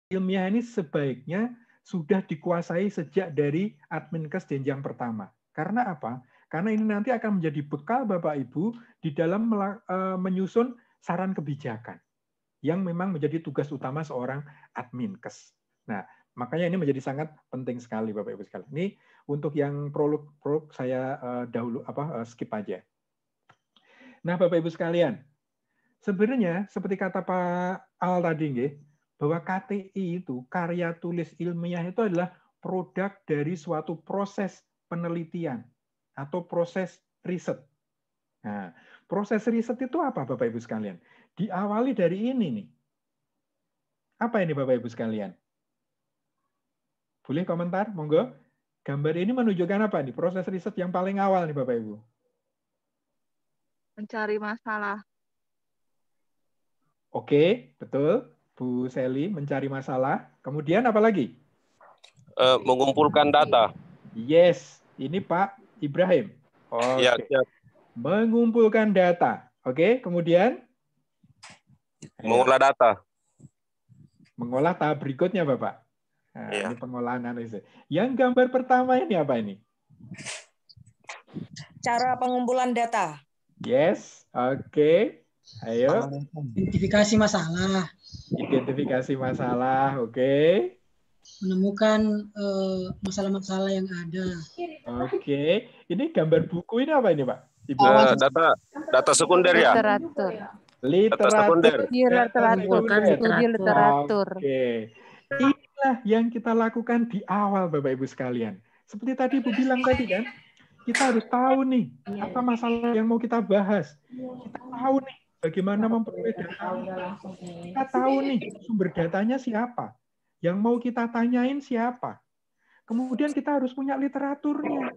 ilmiah ini sebaiknya sudah dikuasai sejak dari Adminkes jenjang pertama. Karena apa? Karena ini nanti akan menjadi bekal Bapak Ibu di dalam menyusun saran kebijakan yang memang menjadi tugas utama seorang Adminkes. Nah, makanya ini menjadi sangat penting sekali Bapak Ibu sekalian. Ini untuk yang prolog saya skip aja. Nah, Bapak Ibu sekalian, sebenarnya seperti kata Pak Al tadi nggih, bahwa KTI itu karya tulis ilmiah itu adalah produk dari suatu proses penelitian atau proses riset. Nah, proses riset itu apa Bapak Ibu sekalian? Diawali dari ini nih. Apa ini Bapak Ibu sekalian? Boleh komentar? Monggo. Gambar ini menunjukkan apa nih? Proses riset yang paling awal nih Bapak Ibu. Mencari masalah. Oke, betul. Bu Seli mencari masalah. Kemudian apa lagi? Mengumpulkan data. Yes, ini Pak Ibrahim. Oke. Ya, ya. Mengumpulkan data. Oke, kemudian? Mengolah data. Mengolah tahap berikutnya, Bapak. Nah, Ya. ini pengolahan analisis. Yang gambar pertama ini apa ini? Cara pengumpulan data. Yes, oke. Ayo. Identifikasi masalah. Identifikasi masalah, oke. Menemukan masalah-masalah yang ada. Oke. Ini gambar buku ini apa ini, Pak? Ibu? Data sekunder ya? Literatur. Literatur. Studi literatur. Oke. Inilah yang kita lakukan di awal, Bapak Ibu sekalian. Seperti tadi Ibu bilang tadi kan, kita harus tahu nih apa masalah yang mau kita bahas. Kita tahu nih bagaimana memperoleh data. Kita tahu nih sumber datanya siapa. Yang mau kita tanyain siapa. Kemudian kita harus punya literaturnya.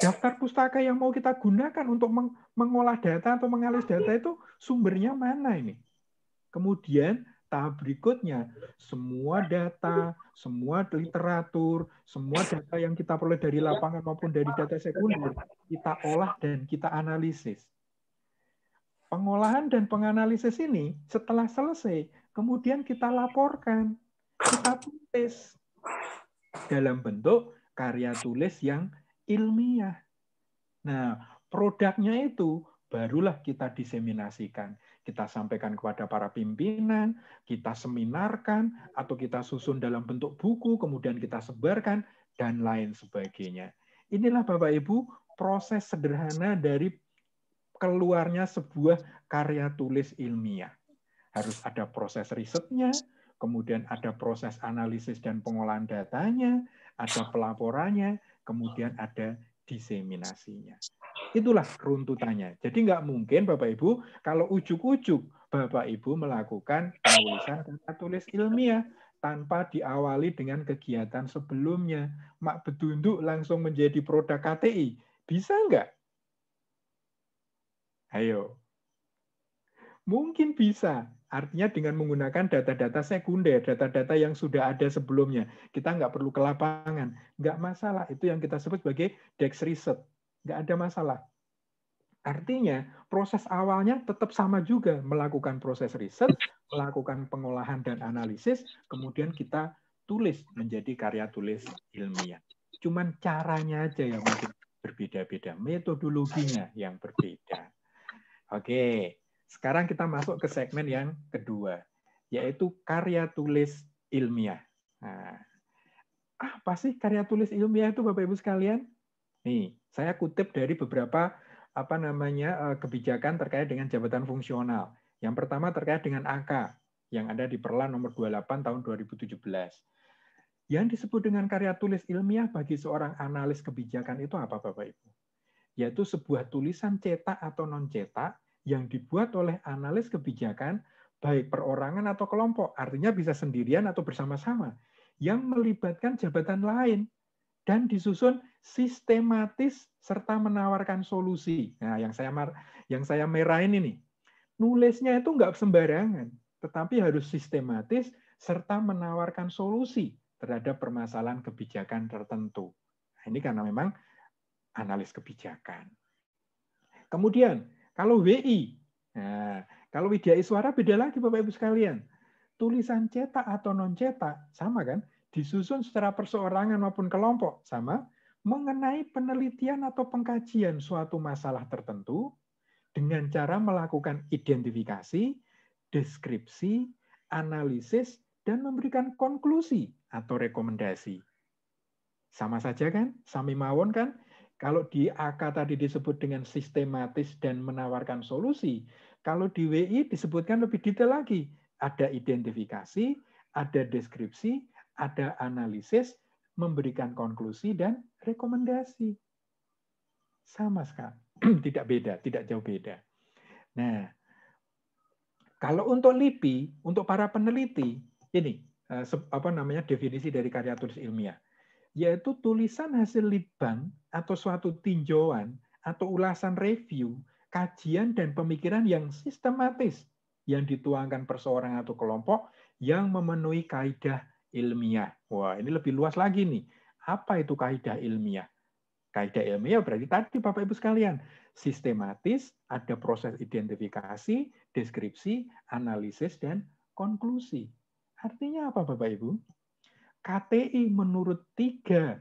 Daftar pustaka yang mau kita gunakan untuk mengolah data atau menganalisis data itu sumbernya mana ini. Kemudian tahap berikutnya, semua data, semua literatur, semua data yang kita peroleh dari lapangan maupun dari data sekunder, kita olah dan kita analisis. Pengolahan dan penganalisis ini setelah selesai, kemudian kita laporkan, kita tulis dalam bentuk karya tulis yang ilmiah. Nah, produknya itu barulah kita diseminasikan. Kita sampaikan kepada para pimpinan, kita seminarkan, atau kita susun dalam bentuk buku, kemudian kita sebarkan, dan lain sebagainya. Inilah Bapak Ibu proses sederhana dari keluarnya sebuah karya tulis ilmiah. Harus ada proses risetnya, kemudian ada proses analisis dan pengolahan datanya, ada pelaporannya, kemudian ada diseminasinya. Itulah runtutannya. Jadi nggak mungkin Bapak Ibu kalau ujuk-ujuk Bapak Ibu melakukan penulisan karya tulis ilmiah tanpa diawali dengan kegiatan sebelumnya. Mak bedunduk langsung menjadi produk KTI. Bisa nggak? Ayo. Mungkin bisa. Artinya dengan menggunakan data-data sekunder, data-data yang sudah ada sebelumnya. Kita nggak perlu ke lapangan. Nggak masalah. Itu yang kita sebut sebagai Dex Research. Nggak ada masalah. Artinya, proses awalnya tetap sama juga. Melakukan proses riset, melakukan pengolahan dan analisis, kemudian kita tulis menjadi karya tulis ilmiah. Cuman caranya aja yang mungkin berbeda-beda. Metodologinya yang berbeda. Oke. Sekarang kita masuk ke segmen yang kedua, yaitu karya tulis ilmiah. Nah, apa sih karya tulis ilmiah itu Bapak Ibu sekalian? Nih, saya kutip dari beberapa kebijakan terkait dengan jabatan fungsional. Yang pertama terkait dengan AK yang ada di Perla nomor 28 tahun 2017. Yang disebut dengan karya tulis ilmiah bagi seorang analis kebijakan itu apa Bapak Ibu? Yaitu sebuah tulisan cetak atau non cetak yang dibuat oleh analis kebijakan, baik perorangan atau kelompok, artinya bisa sendirian atau bersama-sama, yang melibatkan jabatan lain, dan disusun sistematis serta menawarkan solusi. Nah, yang saya merahin ini, nulisnya itu nggak sembarangan, tetapi harus sistematis serta menawarkan solusi terhadap permasalahan kebijakan tertentu. Nah, ini karena memang analis kebijakan. Kemudian, kalau WI, nah, kalau Widya Iswara beda lagi Bapak Ibu sekalian. tulisan cetak atau non cetak sama kan? Disusun secara perseorangan maupun kelompok sama, mengenai penelitian atau pengkajian suatu masalah tertentu dengan cara melakukan identifikasi, deskripsi, analisis, dan memberikan konklusi atau rekomendasi. Sama saja kan? Sami mawon kan? Kalau di AK tadi disebut dengan sistematis dan menawarkan solusi, kalau di WI disebutkan lebih detail lagi. Ada identifikasi, ada deskripsi, ada analisis, memberikan konklusi, dan rekomendasi. Sama sekali. Tidak beda, tidak jauh beda. Nah, kalau untuk LIPI, untuk para peneliti, ini definisi dari karya tulis ilmiah, yaitu tulisan hasil litbang atau suatu tinjauan atau ulasan review, kajian dan pemikiran yang sistematis yang dituangkan perseorangan atau kelompok yang memenuhi kaidah ilmiah. Wah, ini lebih luas lagi nih. Apa itu kaidah ilmiah? Kaidah ilmiah berarti tadi Bapak Ibu sekalian, sistematis, ada proses identifikasi, deskripsi, analisis, dan konklusi. Artinya apa Bapak Ibu? KTI menurut 3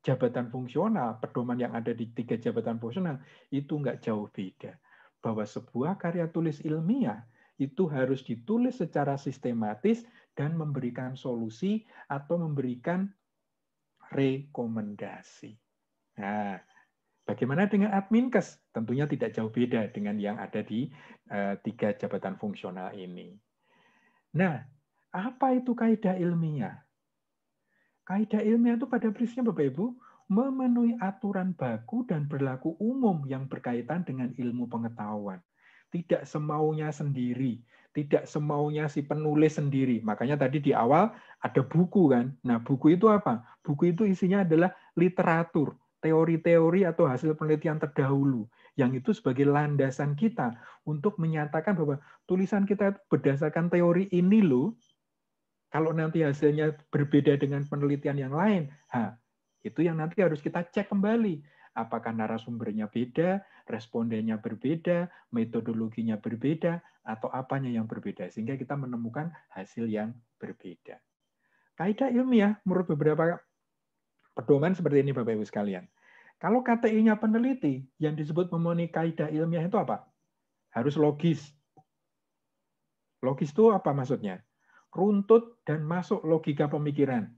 jabatan fungsional, pedoman yang ada di 3 jabatan fungsional, itu nggak jauh beda. Bahwa sebuah karya tulis ilmiah itu harus ditulis secara sistematis dan memberikan solusi atau memberikan rekomendasi. Nah, bagaimana dengan Adminkes? Tentunya tidak jauh beda dengan yang ada di 3 jabatan fungsional ini. Nah, apa itu kaidah ilmiah? Kaidah ilmiah itu pada prinsipnya Bapak Ibu memenuhi aturan baku dan berlaku umum yang berkaitan dengan ilmu pengetahuan. Tidak semaunya sendiri, tidak semaunya si penulis sendiri. Makanya tadi di awal ada buku kan. Nah, buku itu apa? Buku itu isinya adalah literatur, teori-teori atau hasil penelitian terdahulu yang itu sebagai landasan kita untuk menyatakan bahwa tulisan kita berdasarkan teori ini loh. Kalau nanti hasilnya berbeda dengan penelitian yang lain, itu yang nanti harus kita cek kembali. Apakah narasumbernya beda, respondennya berbeda, metodologinya berbeda, atau apanya yang berbeda. Sehingga kita menemukan hasil yang berbeda. Kaidah ilmiah menurut beberapa pedoman seperti ini Bapak Ibu sekalian. Kalau KTI-nya peneliti, yang disebut memenuhi kaidah ilmiah itu apa? Harus logis. Logis itu apa maksudnya? Runtut dan masuk logika pemikiran.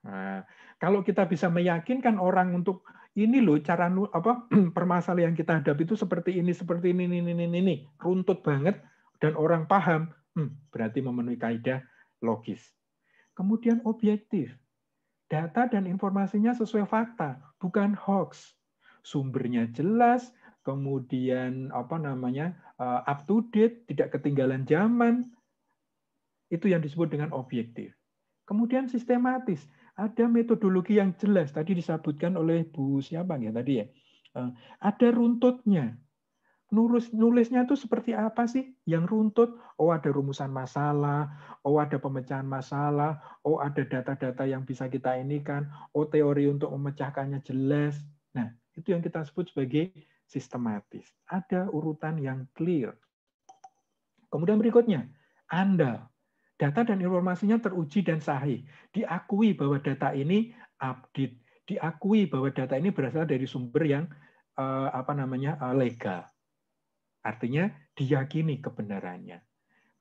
Nah, kalau kita bisa meyakinkan orang untuk ini loh cara permasalahan yang kita hadapi itu seperti ini, runtut banget dan orang paham, berarti memenuhi kaidah logis. Kemudian objektif. Data dan informasinya sesuai fakta, bukan hoax. Sumbernya jelas, kemudian up to date, tidak ketinggalan zaman. Itu yang disebut dengan objektif. Kemudian sistematis, ada metodologi yang jelas. Tadi disebutkan oleh Bu siapa ya tadi ya. Ada runtutnya. Nulisnya itu seperti apa sih yang runtut? Oh, ada rumusan masalah, oh ada pemecahan masalah, oh ada data-data yang bisa kita inikan, oh teori untuk memecahkannya jelas. Nah, itu yang kita sebut sebagai sistematis. Ada urutan yang clear. Kemudian berikutnya, andal. Data dan informasinya teruji dan sahih. Diakui bahwa data ini update. Diakui bahwa data ini berasal dari sumber yang legal. Artinya diyakini kebenarannya.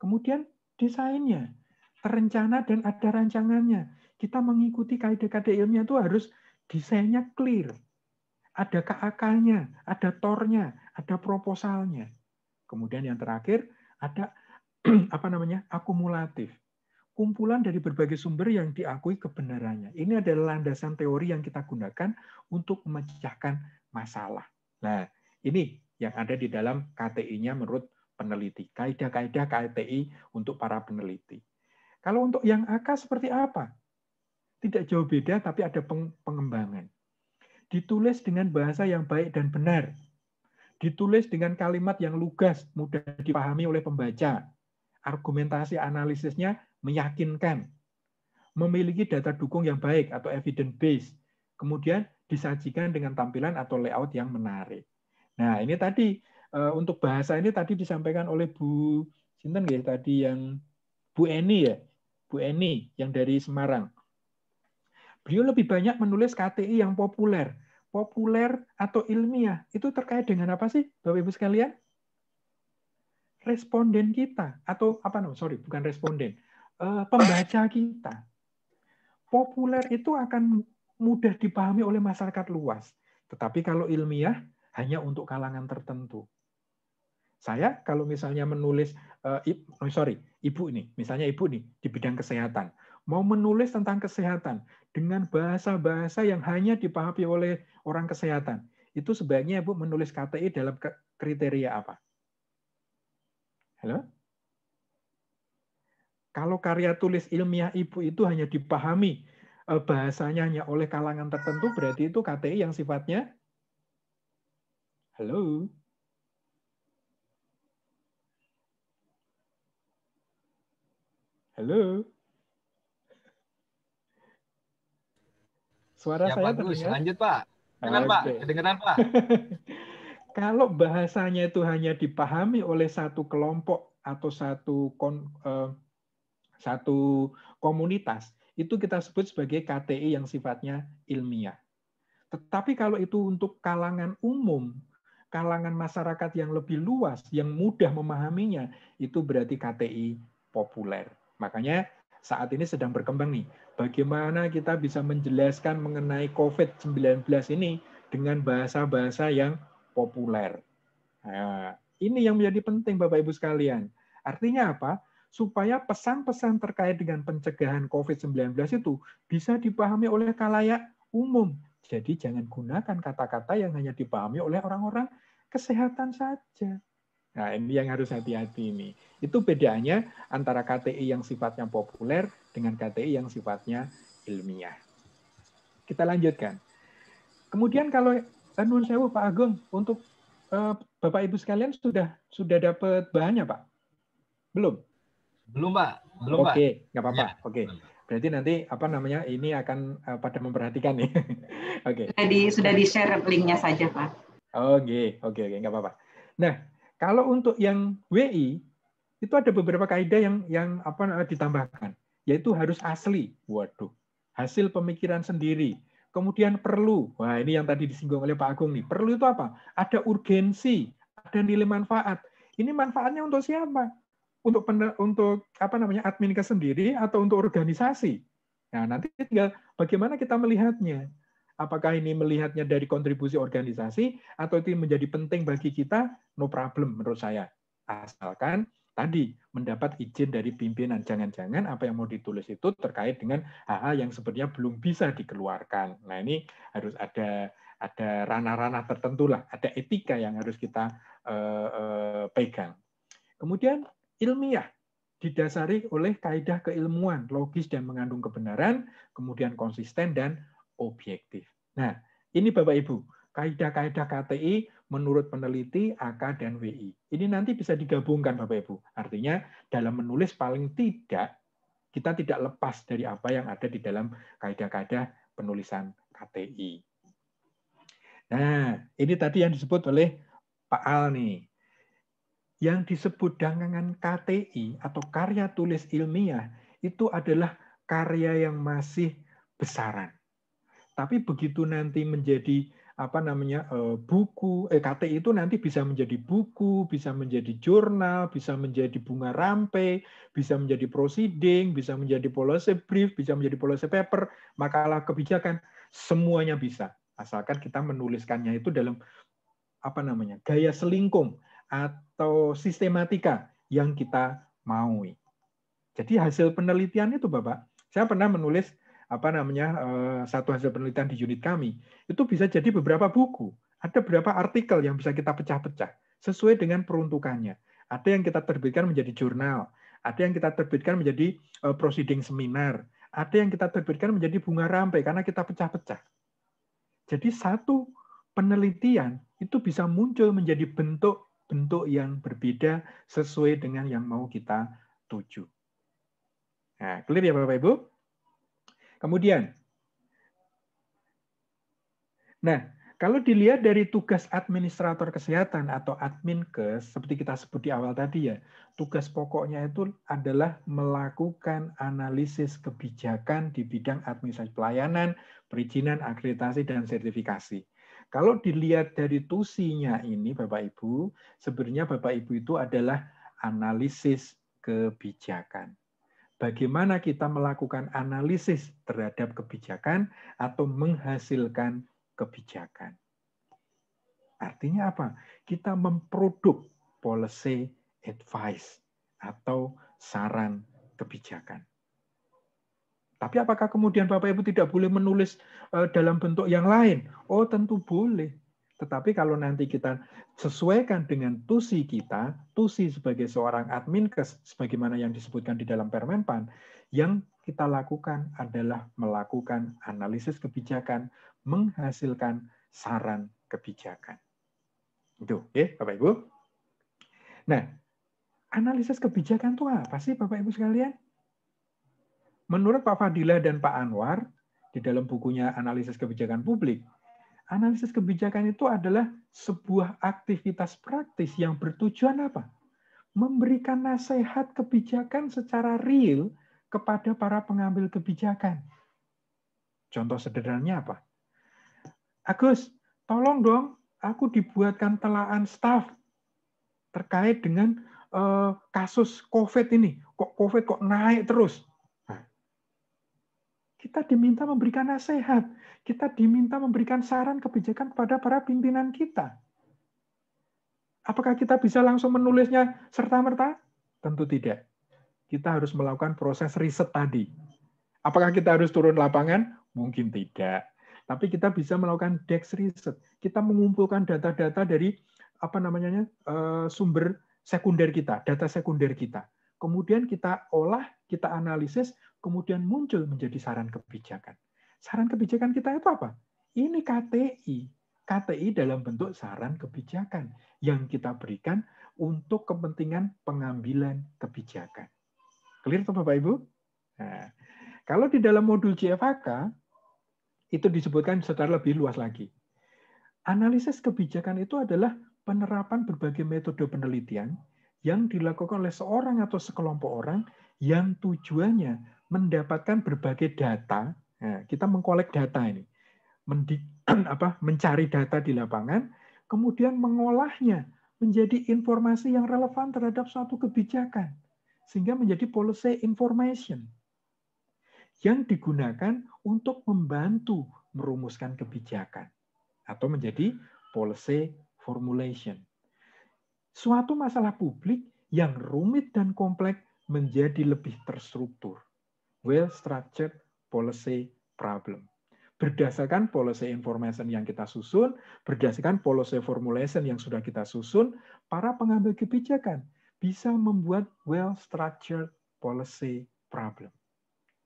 Kemudian desainnya, terencana dan ada rancangannya. Kita mengikuti kaidah-kaidah ilmiah itu harus desainnya clear. Ada KAK-nya, ada TOR-nya, ada proposalnya. Kemudian yang terakhir ada akumulatif. Kumpulan dari berbagai sumber yang diakui kebenarannya. Ini adalah landasan teori yang kita gunakan untuk memecahkan masalah. Nah, ini yang ada di dalam KTI-nya menurut peneliti. Kaidah-kaidah KTI untuk para peneliti. Kalau untuk yang AK seperti apa? Tidak jauh beda, tapi ada pengembangan. Ditulis dengan bahasa yang baik dan benar. Ditulis dengan kalimat yang lugas, mudah dipahami oleh pembaca. Argumentasi analisisnya meyakinkan. Memiliki data dukung yang baik atau evidence base. Kemudian disajikan dengan tampilan atau layout yang menarik. Nah, ini tadi untuk bahasa ini tadi disampaikan oleh Bu Sinten ya, tadi yang Bu Eni ya, Bu Eni yang dari Semarang. Beliau lebih banyak menulis KTI yang populer. Populer atau ilmiah, itu terkait dengan apa sih, Bapak-Ibu sekalian? Responden kita, atau apa namanya? Sorry, bukan responden. Pembaca kita. Populer itu akan mudah dipahami oleh masyarakat luas. Tetapi kalau ilmiah, hanya untuk kalangan tertentu. Saya kalau misalnya menulis, ibu nih, misalnya ibu nih di bidang kesehatan, mau menulis tentang kesehatan dengan bahasa-bahasa yang hanya dipahami oleh orang kesehatan, itu sebaiknya ibu menulis KTI dalam kriteria apa? Halo? Kalau karya tulis ilmiah ibu itu hanya dipahami bahasanya hanya oleh kalangan tertentu, berarti itu KTI yang sifatnya halo. Halo. Suara Ya saya Pak Gus, terdengar? lanjut Pak. Dengar Pak, Oke. kedengeran Pak. Kalau bahasanya itu hanya dipahami oleh satu kelompok atau satu komunitas, itu kita sebut sebagai KTI yang sifatnya ilmiah. Tetapi kalau itu untuk kalangan umum, kalangan masyarakat yang lebih luas, yang mudah memahaminya, itu berarti KTI populer. Makanya saat ini sedang berkembang nih, bagaimana kita bisa menjelaskan mengenai COVID-19 ini dengan bahasa-bahasa yang populer. Nah, ini yang menjadi penting Bapak Ibu sekalian. Artinya apa? Supaya pesan-pesan terkait dengan pencegahan COVID-19 itu bisa dipahami oleh khalayak umum. Jadi jangan gunakan kata-kata yang hanya dipahami oleh orang-orang kesehatan saja. Nah, ini yang harus hati-hati ini. Itu bedanya antara KTI yang sifatnya populer dengan KTI yang sifatnya ilmiah. Kita lanjutkan. Kemudian kalau Nun Sewu Pak Agung, untuk Bapak Ibu sekalian sudah dapat bahannya Pak? Belum? Belum Pak, belum Pak. Oke, nggak apa-apa. Ya. Oke. Berarti nanti ini akan pada memperhatikan nih. Oke. Sudah di-share linknya saja, Pak. Oke, nggak apa-apa. Nah, kalau untuk yang WI itu ada beberapa kaidah yang ditambahkan, yaitu harus asli. Waduh, hasil pemikiran sendiri. Kemudian perlu. Wah, ini yang tadi disinggung oleh Pak Agung nih. Perlu itu apa? Ada urgensi, ada nilai manfaat. Ini manfaatnya untuk siapa? Untuk admin sendiri atau untuk organisasi. Nah, nanti tinggal bagaimana kita melihatnya. Apakah ini melihatnya dari kontribusi organisasi atau itu menjadi penting bagi kita? No problem menurut saya. Asalkan tadi mendapat izin dari pimpinan. Jangan-jangan apa yang mau ditulis itu terkait dengan hal-hal yang sebenarnya belum bisa dikeluarkan. Nah, ini harus ada ranah-ranah tertentu lah, ada etika yang harus kita pegang. Kemudian ilmiah didasari oleh kaidah keilmuan, logis dan mengandung kebenaran, kemudian konsisten dan objektif. Nah, ini Bapak Ibu, kaidah-kaidah KTI menurut peneliti AK dan WI. Ini nanti bisa digabungkan Bapak Ibu. Artinya dalam menulis paling tidak kita tidak lepas dari apa yang ada di dalam kaidah-kaidah penulisan KTI. Nah, ini tadi yang disebut oleh Pak Al nih. Yang disebut dengan KTI atau karya tulis ilmiah itu adalah karya yang masih besaran. Tapi begitu nanti menjadi buku, KTI itu nanti bisa menjadi buku, bisa menjadi jurnal, bisa menjadi bunga rampai, bisa menjadi proceeding, bisa menjadi policy brief, bisa menjadi policy paper, makalah kebijakan, semuanya bisa. Asalkan kita menuliskannya itu dalam gaya selingkung atau sistematika yang kita maui. Jadi hasil penelitian itu Bapak, saya pernah menulis satu hasil penelitian di unit kami, itu bisa jadi beberapa buku, ada beberapa artikel yang bisa kita pecah-pecah sesuai dengan peruntukannya. Ada yang kita terbitkan menjadi jurnal, ada yang kita terbitkan menjadi proceeding seminar, ada yang kita terbitkan menjadi bunga rampai karena kita pecah-pecah. Jadi satu penelitian itu bisa muncul menjadi bentuk yang berbeda sesuai dengan yang mau kita tuju. Nah, clear ya Bapak Ibu? Kemudian, nah, Kalau dilihat dari tugas administrator kesehatan atau Adminkes, seperti kita sebut di awal tadi ya, tugas pokoknya itu adalah melakukan analisis kebijakan di bidang administrasi pelayanan, perizinan, akreditasi, dan sertifikasi. Kalau dilihat dari tusinya ini, Bapak Ibu, sebenarnya Bapak Ibu itu adalah analisis kebijakan. Bagaimana kita melakukan analisis terhadap kebijakan atau menghasilkan kebijakan. Artinya apa? Kita memproduk policy advice atau saran kebijakan. Tapi apakah kemudian Bapak Ibu tidak boleh menulis dalam bentuk yang lain? Oh, tentu boleh. Tetapi kalau nanti kita sesuaikan dengan tusi kita, tusi sebagai seorang Adminkes, sebagaimana yang disebutkan di dalam Permenpan, yang kita lakukan adalah melakukan analisis kebijakan, menghasilkan saran kebijakan. Itu, Bapak Ibu. Nah, analisis kebijakan itu apa sih, Bapak Ibu sekalian? Menurut Pak Fadila dan Pak Anwar, di dalam bukunya Analisis Kebijakan Publik, analisis kebijakan itu adalah sebuah aktivitas praktis yang bertujuan apa? Memberikan nasihat kebijakan secara real kepada para pengambil kebijakan. Contoh sederhananya apa? Agus, tolong dong, aku dibuatkan telaan staf terkait dengan kasus COVID ini. Kok COVID kok naik terus? Nah, kita diminta memberikan nasihat. Kita diminta memberikan saran kebijakan kepada para pimpinan kita. Apakah kita bisa langsung menulisnya serta-merta? Tentu tidak. Kita harus melakukan proses riset tadi. Apakah kita harus turun lapangan? Mungkin tidak. Tapi kita bisa melakukan desk riset. Kita mengumpulkan data-data dari sumber sekunder kita, data sekunder kita. Kemudian kita olah, kita analisis, kemudian muncul menjadi saran kebijakan. Saran kebijakan kita itu apa? Ini KTI. KTI dalam bentuk saran kebijakan yang kita berikan untuk kepentingan pengambilan kebijakan. Clear tuh Bapak Ibu? Nah, kalau di dalam modul JFHK, itu disebutkan secara lebih luas lagi. Analisis kebijakan itu adalah penerapan berbagai metode penelitian yang dilakukan oleh seorang atau sekelompok orang yang tujuannya mendapatkan berbagai data. Nah, kita mengkolek data ini, mencari data di lapangan, kemudian mengolahnya menjadi informasi yang relevan terhadap suatu kebijakan, sehingga menjadi policy information yang digunakan untuk membantu merumuskan kebijakan atau menjadi policy formulation. Suatu masalah publik yang rumit dan kompleks menjadi lebih terstruktur. Well-structured policy problem. Berdasarkan policy information yang kita susun, berdasarkan policy formulation yang sudah kita susun, para pengambil kebijakan bisa membuat well-structured policy problem.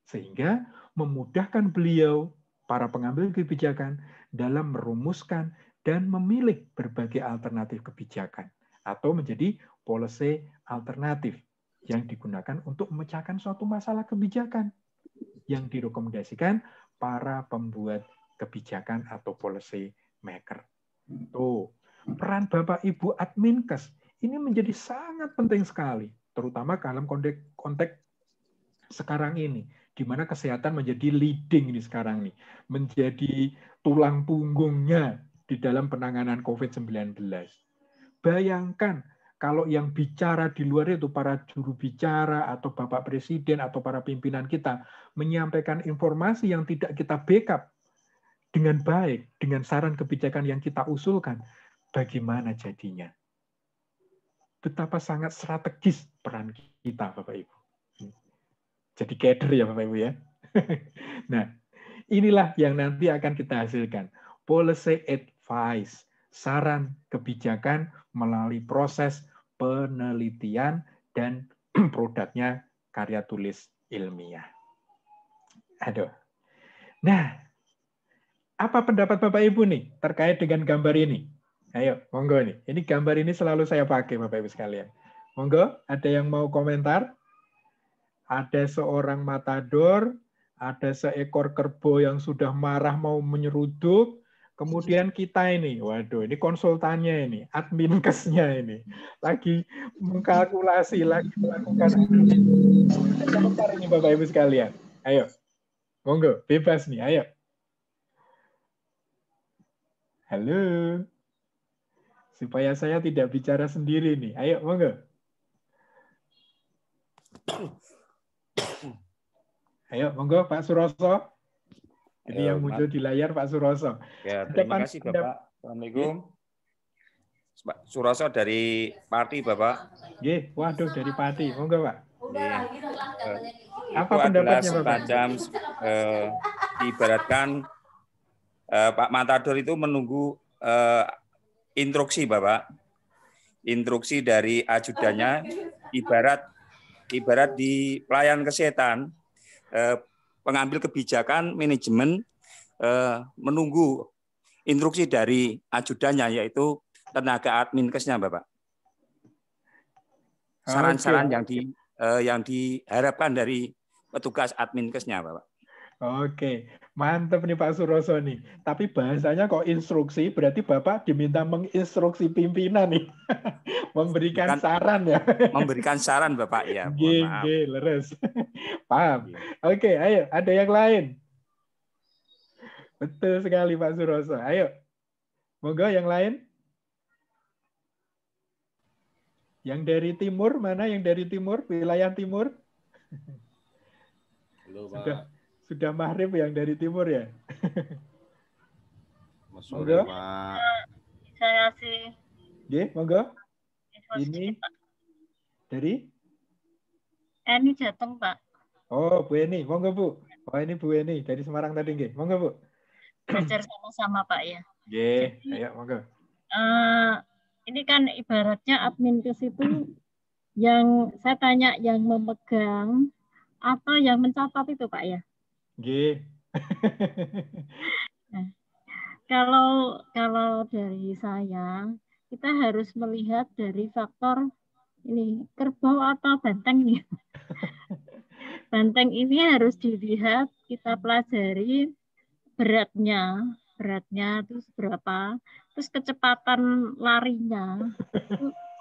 Sehingga memudahkan beliau, para pengambil kebijakan, dalam merumuskan dan memilih berbagai alternatif kebijakan atau menjadi policy alternatif yang digunakan untuk memecahkan suatu masalah kebijakan yang direkomendasikan para pembuat kebijakan atau policy maker. Tuh, peran Bapak Ibu Adminkes ini menjadi sangat penting sekali, terutama dalam konteks sekarang ini, di mana kesehatan menjadi leading ini sekarang nih, menjadi tulang punggungnya di dalam penanganan COVID-19. Bayangkan kalau yang bicara di luar itu para juru bicara atau Bapak Presiden atau para pimpinan kita menyampaikan informasi yang tidak kita backup dengan baik, dengan saran kebijakan yang kita usulkan, bagaimana jadinya? Betapa sangat strategis peran kita, Bapak Ibu. Jadi kader ya Bapak Ibu ya. Nah, inilah yang nanti akan kita hasilkan. Policy advice, saran kebijakan melalui proses penelitian dan produknya karya tulis ilmiah. Aduh. Nah, apa pendapat Bapak Ibu nih terkait dengan gambar ini? Ayo, monggo nih. Ini gambar ini selalu saya pakai Bapak Ibu sekalian. Monggo, ada yang mau komentar? Ada seorang matador, ada seekor kerbau yang sudah marah mau menyeruduk, Kemudian kita ini, waduh, ini konsultannya ini, adminkesnya ini, lagi mengkalkulasi, lagi melakukan komentar ini Bapak Ibu sekalian. Ayo, monggo, bebas nih, ayo. Halo. Supaya saya tidak bicara sendiri nih. Ayo, monggo. Ayo, monggo Pak Suroso. Ini yang muncul di layar Pak Suroso. Ya, terima kasih Bapak. Assalamualaikum. Pak Suroso dari Pati, Bapak. Nggih, waduh dari Pati. Monggo, Pak. Apa pendapatnya, Bapak? Semacam diibaratkan Pak Matador itu menunggu instruksi, Bapak. Instruksi dari ajudannya ibarat di pelayan kesehatan, pengambil kebijakan manajemen menunggu instruksi dari ajudannya, yaitu tenaga adminkesnya, Bapak. Saran-saran yang diharapkan dari petugas adminkesnya, Bapak. Oke, mantap nih Pak Suroso nih. Tapi bahasanya kok instruksi, berarti Bapak diminta menginstruksi pimpinan nih. Memberikan saran ya. Memberikan saran Bapak ya. Oke, leres. Paham. Oke, ayo, ada yang lain. Betul sekali Pak Suroso. Ayo. Monggo yang lain. Yang dari timur, mana yang dari timur? Wilayah timur? Halo, Pak. Sudah maghrib yang dari timur ya? Monggo. Pak. Saya sih. Oke, monggo. Ini dari? Eni Jateng, Pak. Oh, Bu Eni. Monggo, Bu. Oh, ini Bu Eni dari Semarang tadi, nggih. Monggo, Bu. Belajar sama-sama, Pak ya. Nggih, ayo monggo. Ini kan ibaratnya adminkes itu yang saya tanya yang memegang atau yang mencatat itu, Pak ya? Nggih. Nah, kalau dari saya, kita harus melihat dari faktor ini kerbau atau banteng ini. Banteng ini harus dilihat, kita pelajari beratnya itu berapa, terus kecepatan larinya,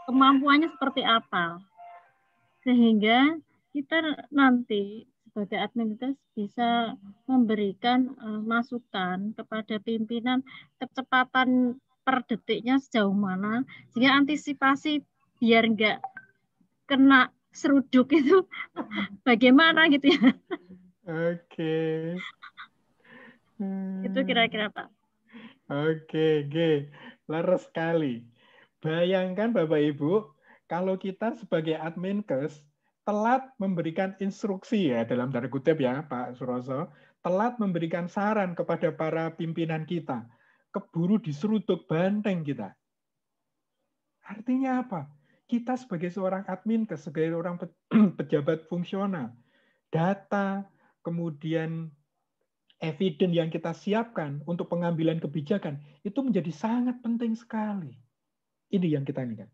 kemampuannya seperti apa, sehingga kita nanti sebagai adminkes bisa memberikan masukan kepada pimpinan kecepatan per detiknya sejauh mana, sehingga antisipasi biar nggak kena seruduk itu bagaimana gitu ya. Oke. Itu kira-kira Pak. Oke, leres sekali. Bayangkan Bapak Ibu, kalau kita sebagai adminkes telat memberikan instruksi ya, dalam tanda kutip ya Pak Suroso, telat memberikan saran kepada para pimpinan kita, keburu diseruduk banteng kita. Artinya apa? Kita sebagai seorang adminkes, sebagai orang pejabat fungsional, data, kemudian evidence yang kita siapkan untuk pengambilan kebijakan, itu menjadi sangat penting sekali. Ini yang kita inginkan.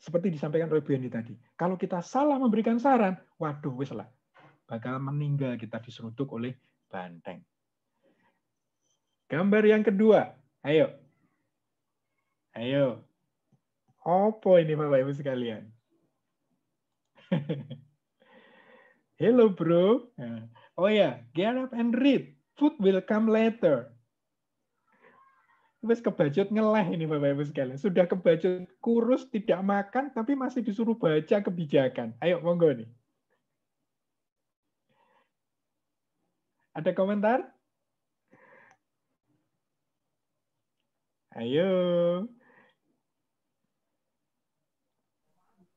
Seperti disampaikan oleh Bu Eni tadi, kalau kita salah memberikan saran, waduh, wis lah, bakal meninggal kita diseruduk oleh banteng. Gambar yang kedua, ayo. Apa ini Bapak Ibu sekalian? Hello bro. Oh ya, get up and read. Food will come later. Wes kebacut ngeleh ini Bapak Ibu sekalian. Sudah kebacut kurus, tidak makan, tapi masih disuruh baca kebijakan. Ayo, monggo nih. Ada komentar? Ayo.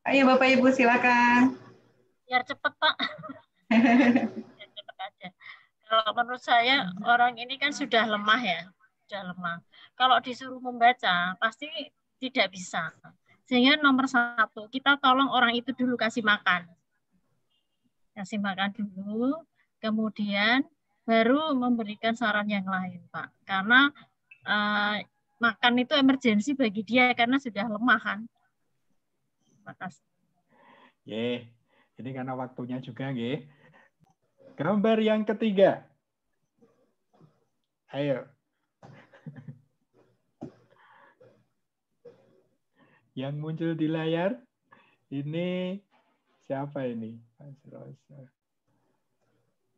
Ayo Bapak Ibu silakan. Biar cepat Pak. Biar cepat aja. Kalau menurut saya orang ini kan sudah lemah ya. Sudah lemah. Kalau disuruh membaca pasti tidak bisa. Sehingga nomor satu, kita tolong orang itu dulu kasih makan. Kasih makan dulu, kemudian baru memberikan saran yang lain, Pak. Karena makan itu emergensi bagi dia karena sudah lemah kan. Terima kasih. Ini karena waktunya juga, nggih. Gambar yang ketiga. Ayo. Yang muncul di layar ini siapa ini? Mas Rosa.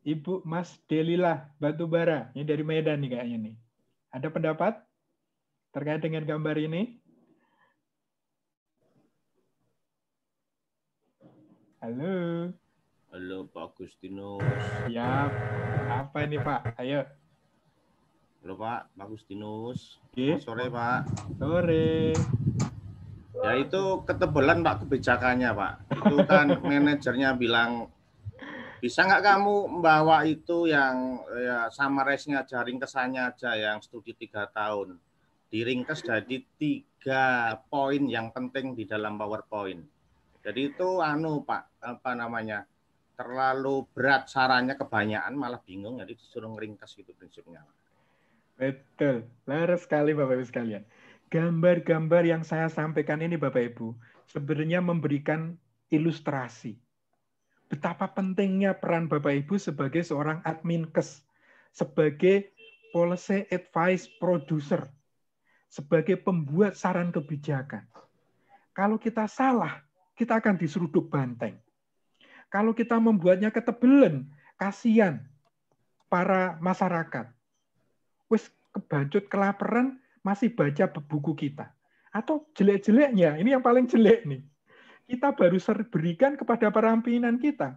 Ibu Mas Delilah Batubara. Ini dari Medan nih kayaknya nih. Ada pendapat terkait dengan gambar ini? Halo. Halo Pak Agustinus. Ya, apa ini Pak? Ayo. Halo Pak Agustinus. Oke. Sore Pak. Sore. Ya itu ketebalan Pak kebijakannya Pak. Itu kan manajernya bilang, bisa nggak kamu membawa itu yang ya summarize-nya aja, ringkesannya aja yang studi 3 tahun. Diringkes jadi 3 poin yang penting di dalam PowerPoint. Jadi itu Pak, apa namanya? Terlalu berat sarannya kebanyakan malah bingung, jadi disuruh ngeringkes gitu prinsipnya. Betul. Laras sekali Bapak Ibu sekalian. Gambar-gambar yang saya sampaikan ini Bapak Ibu sebenarnya memberikan ilustrasi betapa pentingnya peran Bapak Ibu sebagai seorang adminkes, sebagai policy advice producer, sebagai pembuat saran kebijakan. Kalau kita salah, kita akan diseruduk banteng. Kalau kita membuatnya ketebelan, kasihan para masyarakat. Wis kebancut kelaparan masih baca buku kita. Atau jelek-jeleknya, ini yang paling jelek nih. Kita baru berikan kepada para pimpinan kita.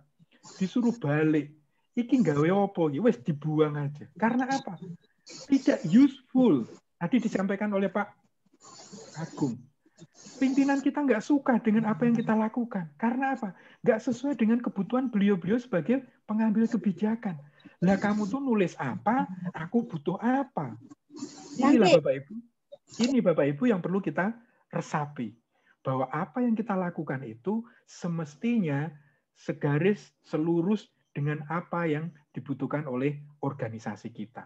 Disuruh balik. Iki gawe opo, wis dibuang aja. Karena apa? Tidak useful. Tadi disampaikan oleh Pak Agung. Pimpinan kita nggak suka dengan apa yang kita lakukan. Karena apa? Nggak sesuai dengan kebutuhan beliau-beliau sebagai pengambil kebijakan. Lah kamu tuh nulis apa, aku butuh apa. Inilah Bapak Ibu. Ini Bapak Ibu yang perlu kita resapi. Bahwa apa yang kita lakukan itu semestinya segaris, selurus dengan apa yang dibutuhkan oleh organisasi kita.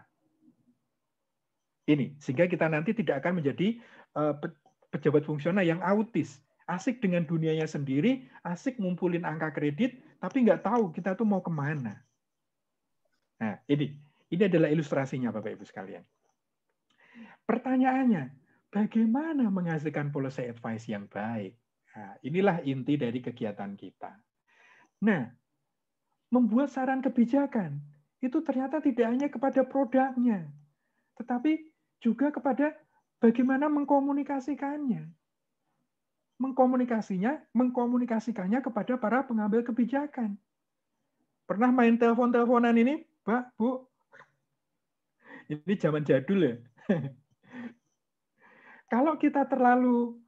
Ini, sehingga kita nanti tidak akan menjadi pejabat fungsional yang autis, asik dengan dunianya sendiri, asik ngumpulin angka kredit, tapi nggak tahu kita tuh mau kemana. Nah, ini adalah ilustrasinya Bapak Ibu sekalian. Pertanyaannya, bagaimana menghasilkan policy advice yang baik? Nah, inilah inti dari kegiatan kita. Nah, membuat saran kebijakan itu ternyata tidak hanya kepada produknya, tetapi juga kepada bagaimana mengkomunikasikannya. Mengkomunikasikannya kepada para pengambil kebijakan. Pernah main telepon-teleponan ini, Pak, Bu? Ini zaman jadul ya. Kalau kita terlalu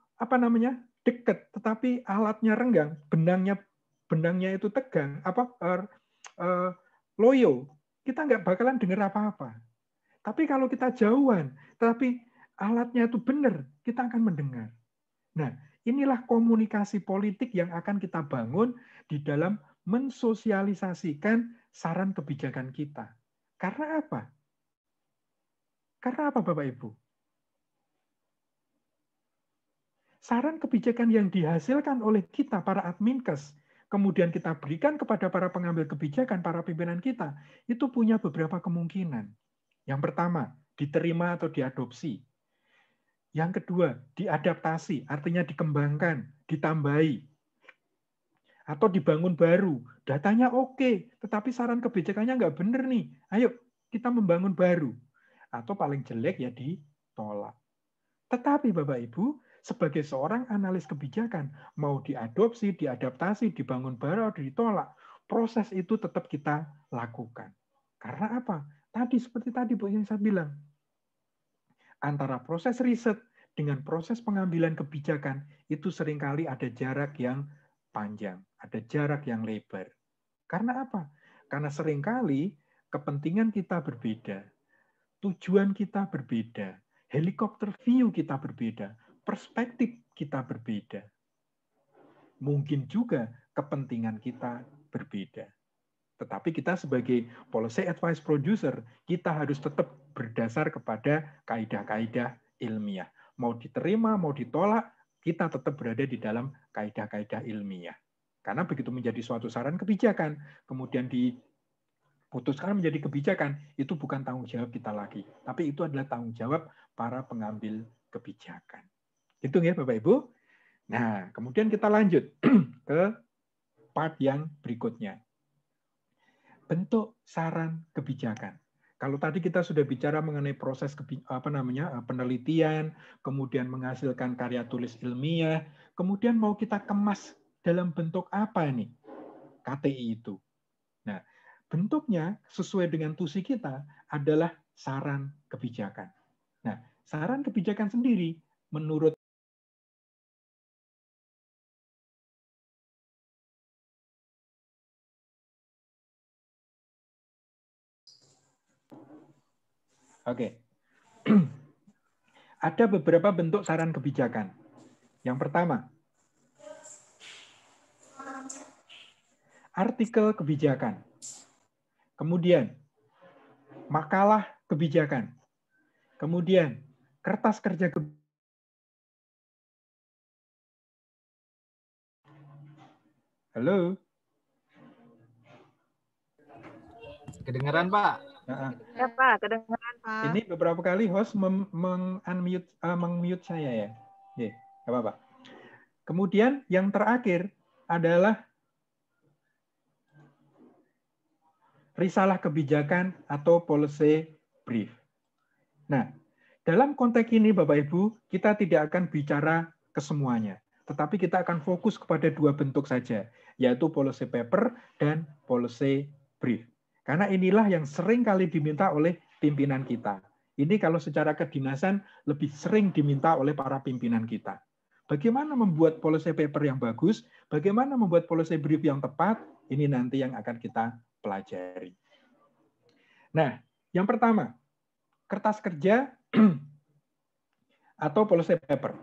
dekat, tetapi alatnya renggang, benangnya itu tegang, loyo, kita nggak bakalan dengar apa-apa. Tapi kalau kita jauhan, tetapi alatnya itu benar, kita akan mendengar. Nah, inilah komunikasi politik yang akan kita bangun di dalam mensosialisasikan saran kebijakan kita. Karena apa? Karena apa, Bapak Ibu? Saran kebijakan yang dihasilkan oleh kita, para adminkes, kemudian kita berikan kepada para pengambil kebijakan, para pimpinan kita, itu punya beberapa kemungkinan. Yang pertama, diterima atau diadopsi. Yang kedua, diadaptasi, artinya dikembangkan, ditambahi. Atau dibangun baru. Datanya oke, tetapi saran kebijakannya nggak benar nih. Ayo, kita membangun baru. Atau paling jelek ya ditolak. Tetapi Bapak Ibu, sebagai seorang analis kebijakan, mau diadopsi, diadaptasi, dibangun baru, ditolak, proses itu tetap kita lakukan. Karena apa? Tadi seperti tadi Bu yang saya bilang, antara proses riset dengan proses pengambilan kebijakan itu seringkali ada jarak yang panjang, ada jarak yang lebar. Karena apa? Karena seringkali kepentingan kita berbeda, tujuan kita berbeda, helikopter view kita berbeda, perspektif kita berbeda. Mungkin juga kepentingan kita berbeda. Tetapi kita sebagai policy advice producer, kita harus tetap berdasar kepada kaidah-kaidah ilmiah. Mau diterima, mau ditolak, kita tetap berada di dalam kaidah-kaidah ilmiah. Karena begitu menjadi suatu saran kebijakan, kemudian diputuskan menjadi kebijakan, itu bukan tanggung jawab kita lagi. Tapi itu adalah tanggung jawab para pengambil kebijakan. Itu ya Bapak Ibu. Nah, kemudian kita lanjut ke part yang berikutnya. Bentuk saran kebijakan. Kalau tadi kita sudah bicara mengenai proses penelitian, kemudian menghasilkan karya tulis ilmiah, kemudian mau kita kemas dalam bentuk apa nih KTI itu? Nah, bentuknya sesuai dengan tusi kita adalah saran kebijakan. Nah, saran kebijakan sendiri menurut Oke. Ada beberapa bentuk saran kebijakan. Yang pertama, artikel kebijakan. Kemudian, makalah kebijakan. Kemudian, kertas kerja kebijakan. Halo? Kedengaran, Pak? Ya, Pak, kedengaran, Pak. Ini beberapa kali host meng-mute saya ya. Oke, nggak apa-apa. Kemudian yang terakhir adalah risalah kebijakan atau policy brief. Nah, dalam konteks ini Bapak Ibu, kita tidak akan bicara ke semuanya, tetapi kita akan fokus kepada dua bentuk saja, yaitu policy paper dan policy brief. Karena inilah yang sering kali diminta oleh pimpinan kita. Ini kalau secara kedinasan lebih sering diminta oleh para pimpinan kita. Bagaimana membuat policy paper yang bagus, bagaimana membuat policy brief yang tepat, ini nanti yang akan kita pelajari. Nah, yang pertama, kertas kerja atau policy paper.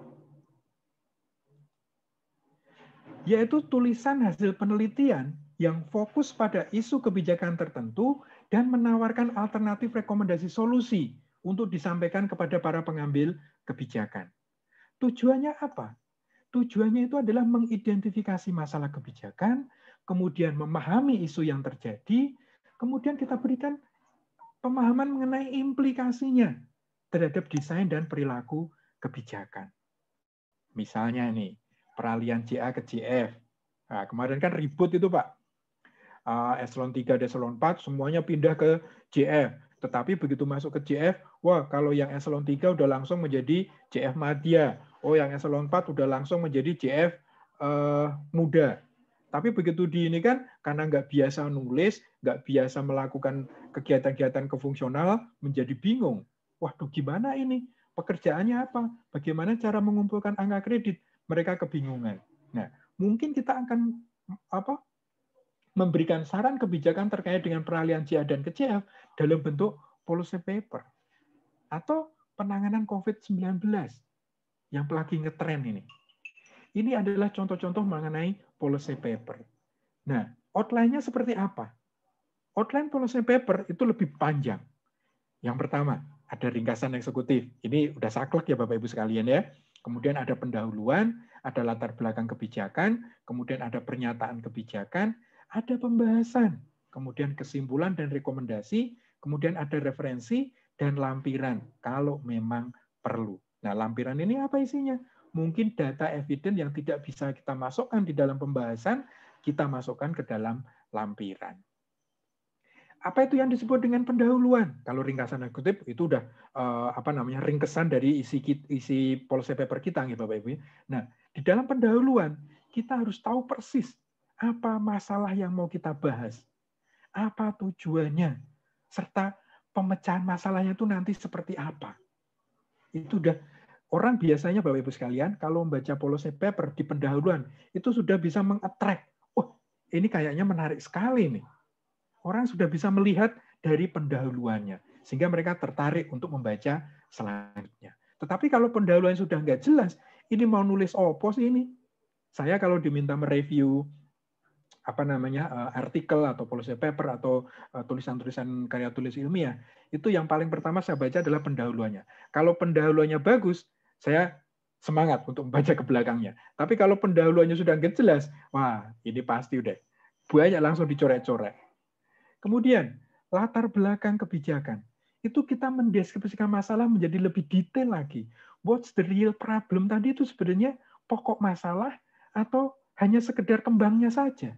Yaitu tulisan hasil penelitian yang fokus pada isu kebijakan tertentu dan menawarkan alternatif rekomendasi solusi untuk disampaikan kepada para pengambil kebijakan. Tujuannya apa? Tujuannya itu adalah mengidentifikasi masalah kebijakan, kemudian memahami isu yang terjadi, kemudian kita berikan pemahaman mengenai implikasinya terhadap desain dan perilaku kebijakan. Misalnya nih, peralihan JA ke JF. Nah, kemarin kan ribut itu, Pak. Eselon 3 dan eselon 4 semuanya pindah ke JF. Tetapi begitu masuk ke JF, wah kalau yang eselon 3 udah langsung menjadi JF Madya. Oh, yang eselon 4 udah langsung menjadi JF Muda. Tapi begitu di ini kan, karena nggak biasa nulis, nggak biasa melakukan kegiatan-kegiatan kefungsional, menjadi bingung. Waduh, gimana ini? Pekerjaannya apa? Bagaimana cara mengumpulkan angka kredit? Mereka kebingungan. Nah, mungkin kita akan memberikan saran kebijakan terkait dengan peralihan JA dan ke JF dalam bentuk policy paper atau penanganan COVID-19 yang lagi ngetren ini. Ini adalah contoh-contoh mengenai policy paper. Nah, outline-nya seperti apa? Outline policy paper itu lebih panjang. Yang pertama, ada ringkasan eksekutif. Ini udah saklek ya Bapak Ibu sekalian ya. Kemudian ada pendahuluan, ada latar belakang kebijakan, kemudian ada pernyataan kebijakan, ada pembahasan, kemudian kesimpulan dan rekomendasi, kemudian ada referensi dan lampiran kalau memang perlu. Nah, lampiran ini apa isinya? Mungkin data evidence yang tidak bisa kita masukkan di dalam pembahasan, kita masukkan ke dalam lampiran. Apa itu yang disebut dengan pendahuluan? Kalau ringkasan eksekutif itu udah ringkesan dari isi policy paper kita, gitu Bapak Ibu. Nah, di dalam pendahuluan kita harus tahu persis apa masalah yang mau kita bahas, apa tujuannya, serta pemecahan masalahnya itu nanti seperti apa. Itu udah orang biasanya Bapak Ibu sekalian kalau membaca policy paper di pendahuluan itu sudah bisa meng-attract. Oh, ini kayaknya menarik sekali nih. Orang sudah bisa melihat dari pendahuluannya, sehingga mereka tertarik untuk membaca selanjutnya. Tetapi kalau pendahuluan sudah nggak jelas, ini mau nulis apa sih ini? Saya kalau diminta mereview artikel atau policy paper atau tulisan-tulisan karya tulis ilmiah, itu yang paling pertama saya baca adalah pendahuluannya. Kalau pendahuluannya bagus, saya semangat untuk membaca ke belakangnya. Tapi kalau pendahuluannya sudah nggak jelas, wah ini pasti udah banyak langsung dicoret-coret. Kemudian, latar belakang kebijakan. Itu kita mendeskripsikan masalah menjadi lebih detail lagi. What's the real problem tadi itu sebenarnya pokok masalah atau hanya sekedar kembangnya saja?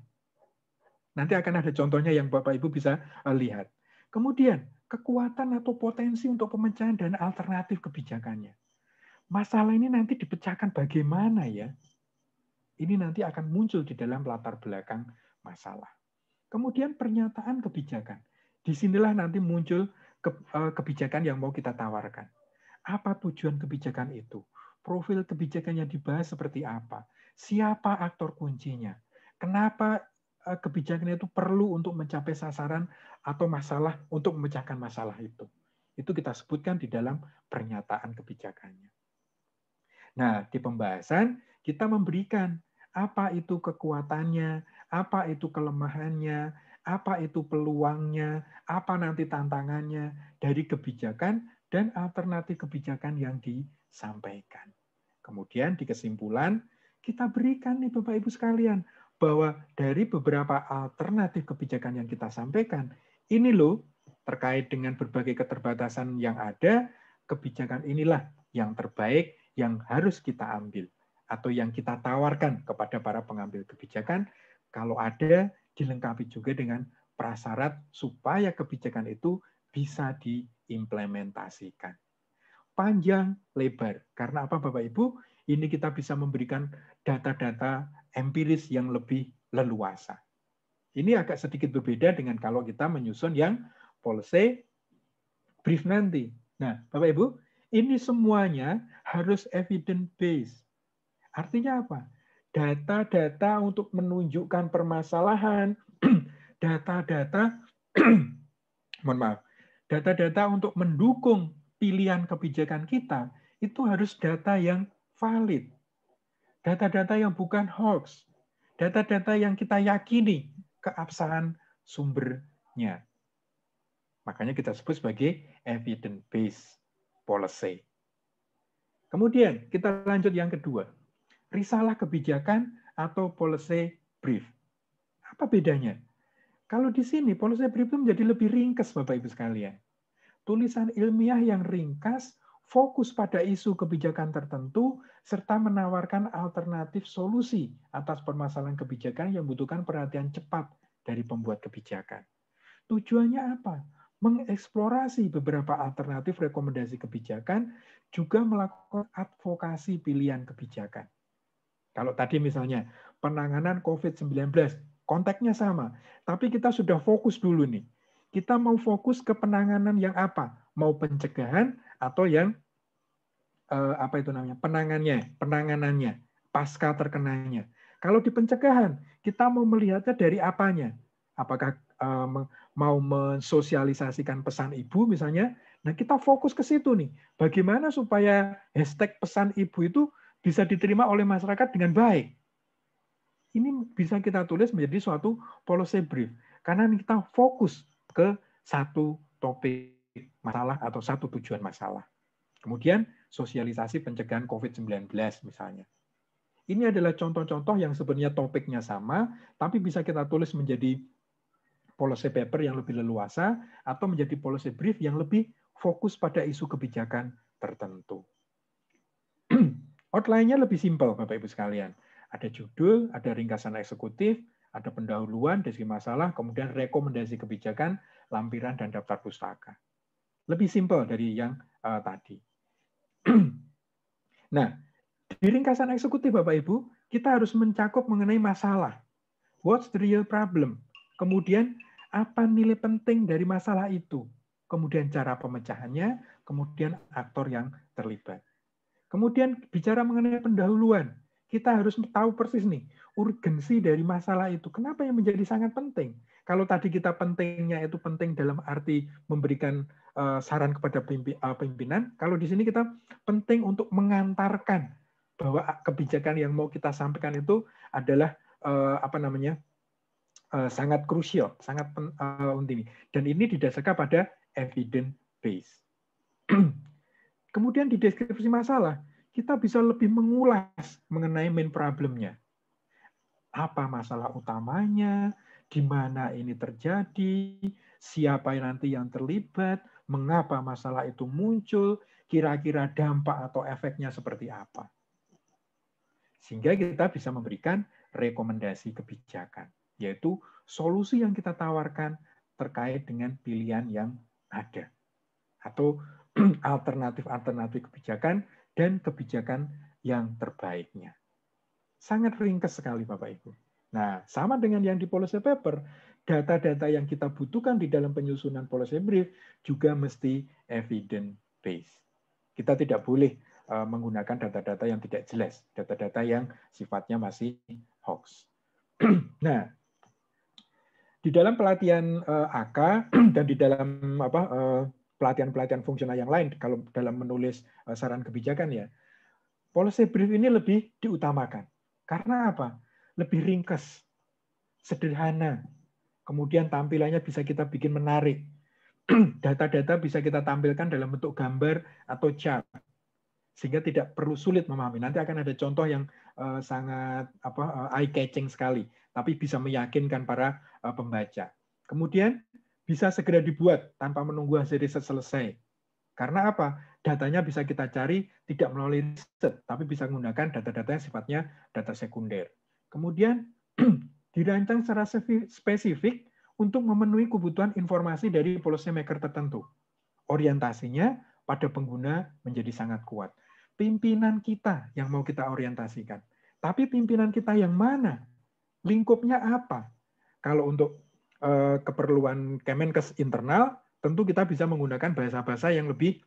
Nanti akan ada contohnya yang Bapak Ibu bisa lihat. Kemudian, kekuatan atau potensi untuk pemecahan dan alternatif kebijakannya. Masalah ini nanti dipecahkan bagaimana ya? Ini nanti akan muncul di dalam latar belakang masalah. Kemudian pernyataan kebijakan. Disinilah nanti muncul kebijakan yang mau kita tawarkan. Apa tujuan kebijakan itu? Profil kebijakan yang dibahas seperti apa? Siapa aktor kuncinya? Kenapa kebijakan itu perlu untuk mencapai sasaran atau masalah untuk memecahkan masalah itu? Itu kita sebutkan di dalam pernyataan kebijakannya. Nah, di pembahasan kita memberikan apa itu kekuatannya, apa itu kelemahannya, apa itu peluangnya, apa nanti tantangannya dari kebijakan dan alternatif kebijakan yang disampaikan. Kemudian di kesimpulan, kita berikan nih Bapak Ibu sekalian, bahwa dari beberapa alternatif kebijakan yang kita sampaikan, ini loh, terkait dengan berbagai keterbatasan yang ada, kebijakan inilah yang terbaik yang harus kita ambil, atau yang kita tawarkan kepada para pengambil kebijakan, kalau ada, dilengkapi juga dengan prasyarat supaya kebijakan itu bisa diimplementasikan. Panjang, lebar. Karena apa Bapak Ibu? Ini kita bisa memberikan data-data empiris yang lebih leluasa. Ini agak sedikit berbeda dengan kalau kita menyusun yang policy brief nanti. Nah, Bapak Ibu, ini semuanya harus evidence based. Artinya apa? Data-data untuk menunjukkan permasalahan, data-data mohon maaf, data-data untuk mendukung pilihan kebijakan kita itu harus data yang valid. Data-data yang bukan hoax. Data-data yang kita yakini keabsahan sumbernya. Makanya kita sebut sebagai evidence based policy. Kemudian kita lanjut yang kedua. Risalah kebijakan atau policy brief. Apa bedanya? Kalau di sini policy brief itu menjadi lebih ringkas Bapak Ibu sekalian. Tulisan ilmiah yang ringkas, fokus pada isu kebijakan tertentu, serta menawarkan alternatif solusi atas permasalahan kebijakan yang membutuhkan perhatian cepat dari pembuat kebijakan. Tujuannya apa? Mengeksplorasi beberapa alternatif rekomendasi kebijakan, juga melakukan advokasi pilihan kebijakan. Kalau tadi misalnya penanganan COVID-19, konteksnya sama, tapi kita sudah fokus dulu nih. Kita mau fokus ke penanganan yang apa? Mau pencegahan atau yang penanganannya, pasca terkenanya. Kalau di pencegahan, kita mau melihatnya dari apanya? Apakah mau mensosialisasikan pesan ibu misalnya? Nah, kita fokus ke situ nih. Bagaimana supaya hashtag pesan ibu itu bisa diterima oleh masyarakat dengan baik. Ini bisa kita tulis menjadi suatu policy brief. Karena kita fokus ke satu topik masalah atau satu tujuan masalah. Kemudian, sosialisasi pencegahan COVID-19 misalnya. Ini adalah contoh-contoh yang sebenarnya topiknya sama, tapi bisa kita tulis menjadi policy paper yang lebih leluasa, atau menjadi policy brief yang lebih fokus pada isu kebijakan tertentu. Outline-nya lebih simpel, Bapak Ibu sekalian. Ada judul, ada ringkasan eksekutif, ada pendahuluan, deskripsi masalah, kemudian rekomendasi kebijakan, lampiran, dan daftar pustaka. Lebih simpel dari yang tadi. Nah, di ringkasan eksekutif, Bapak Ibu, kita harus mencakup mengenai masalah. What's the real problem? Kemudian, apa nilai penting dari masalah itu? Kemudian cara pemecahannya, kemudian aktor yang terlibat. Kemudian bicara mengenai pendahuluan, kita harus tahu persis nih, urgensi dari masalah itu. Kenapa yang menjadi sangat penting? Kalau tadi kita pentingnya itu penting dalam arti memberikan saran kepada pimpinan, kalau di sini kita penting untuk mengantarkan bahwa kebijakan yang mau kita sampaikan itu adalah sangat krusial, sangat penting. Dan ini didasarkan pada evidence base. Kemudian di deskripsi masalah, kita bisa lebih mengulas mengenai main problemnya. Apa masalah utamanya, di mana ini terjadi, siapa nanti yang terlibat, mengapa masalah itu muncul, kira-kira dampak atau efeknya seperti apa. Sehingga kita bisa memberikan rekomendasi kebijakan, yaitu solusi yang kita tawarkan terkait dengan pilihan yang ada, atau alternatif-alternatif kebijakan dan kebijakan yang terbaiknya. Sangat ringkas sekali Bapak Ibu. Nah, sama dengan yang di policy paper, data-data yang kita butuhkan di dalam penyusunan policy brief juga mesti evidence based. Kita tidak boleh menggunakan data-data yang tidak jelas, data-data yang sifatnya masih hoax. Nah, di dalam pelatihan AK dan di dalam pelatihan-pelatihan fungsional yang lain, kalau dalam menulis saran kebijakan ya, policy brief ini lebih diutamakan. Karena apa? Lebih ringkas, sederhana, kemudian tampilannya bisa kita bikin menarik. Data-data bisa kita tampilkan dalam bentuk gambar atau chart, sehingga tidak perlu sulit memahami. Nanti akan ada contoh yang sangat eye-catching sekali, tapi bisa meyakinkan para pembaca. Kemudian bisa segera dibuat tanpa menunggu hasil riset selesai. Karena apa? Datanya bisa kita cari tidak melalui riset, tapi bisa menggunakan data-data yang sifatnya data sekunder. Kemudian dirancang secara spesifik untuk memenuhi kebutuhan informasi dari policy maker tertentu. Orientasinya pada pengguna menjadi sangat kuat. Pimpinan kita yang mau kita orientasikan. Tapi pimpinan kita yang mana? Lingkupnya apa? Kalau untuk keperluan Kemenkes internal, tentu kita bisa menggunakan bahasa-bahasa yang lebih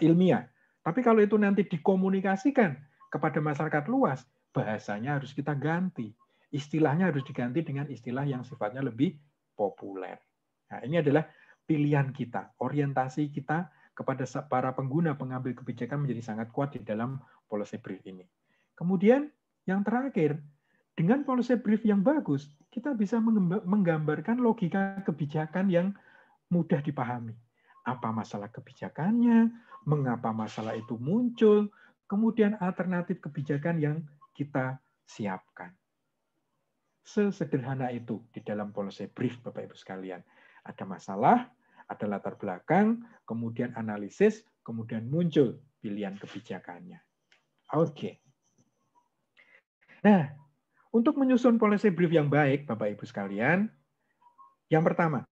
ilmiah. Tapi kalau itu nanti dikomunikasikan kepada masyarakat luas, bahasanya harus kita ganti. Istilahnya harus diganti dengan istilah yang sifatnya lebih populer. Nah, ini adalah pilihan kita, orientasi kita kepada para pengguna pengambil kebijakan menjadi sangat kuat di dalam policy brief ini. Kemudian yang terakhir, dengan policy brief yang bagus, kita bisa menggambarkan logika kebijakan yang mudah dipahami. Apa masalah kebijakannya, mengapa masalah itu muncul, kemudian alternatif kebijakan yang kita siapkan. Sesederhana itu di dalam policy brief, Bapak Ibu sekalian. Ada masalah, ada latar belakang, kemudian analisis, kemudian muncul pilihan kebijakannya. Oke. Nah, untuk menyusun policy brief yang baik, Bapak Ibu sekalian, yang pertama,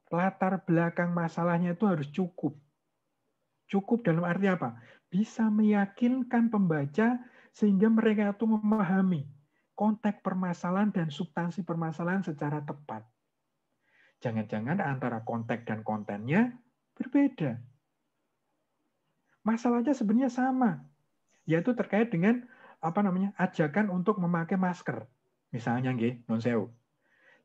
latar belakang masalahnya itu harus cukup. Cukup dalam arti apa? Bisa meyakinkan pembaca sehingga mereka itu memahami konteks permasalahan dan substansi permasalahan secara tepat. Jangan-jangan antara konteks dan kontennya berbeda. Masalahnya sebenarnya sama, yaitu terkait dengan ajakan untuk memakai masker, misalnya nggih, non sewu.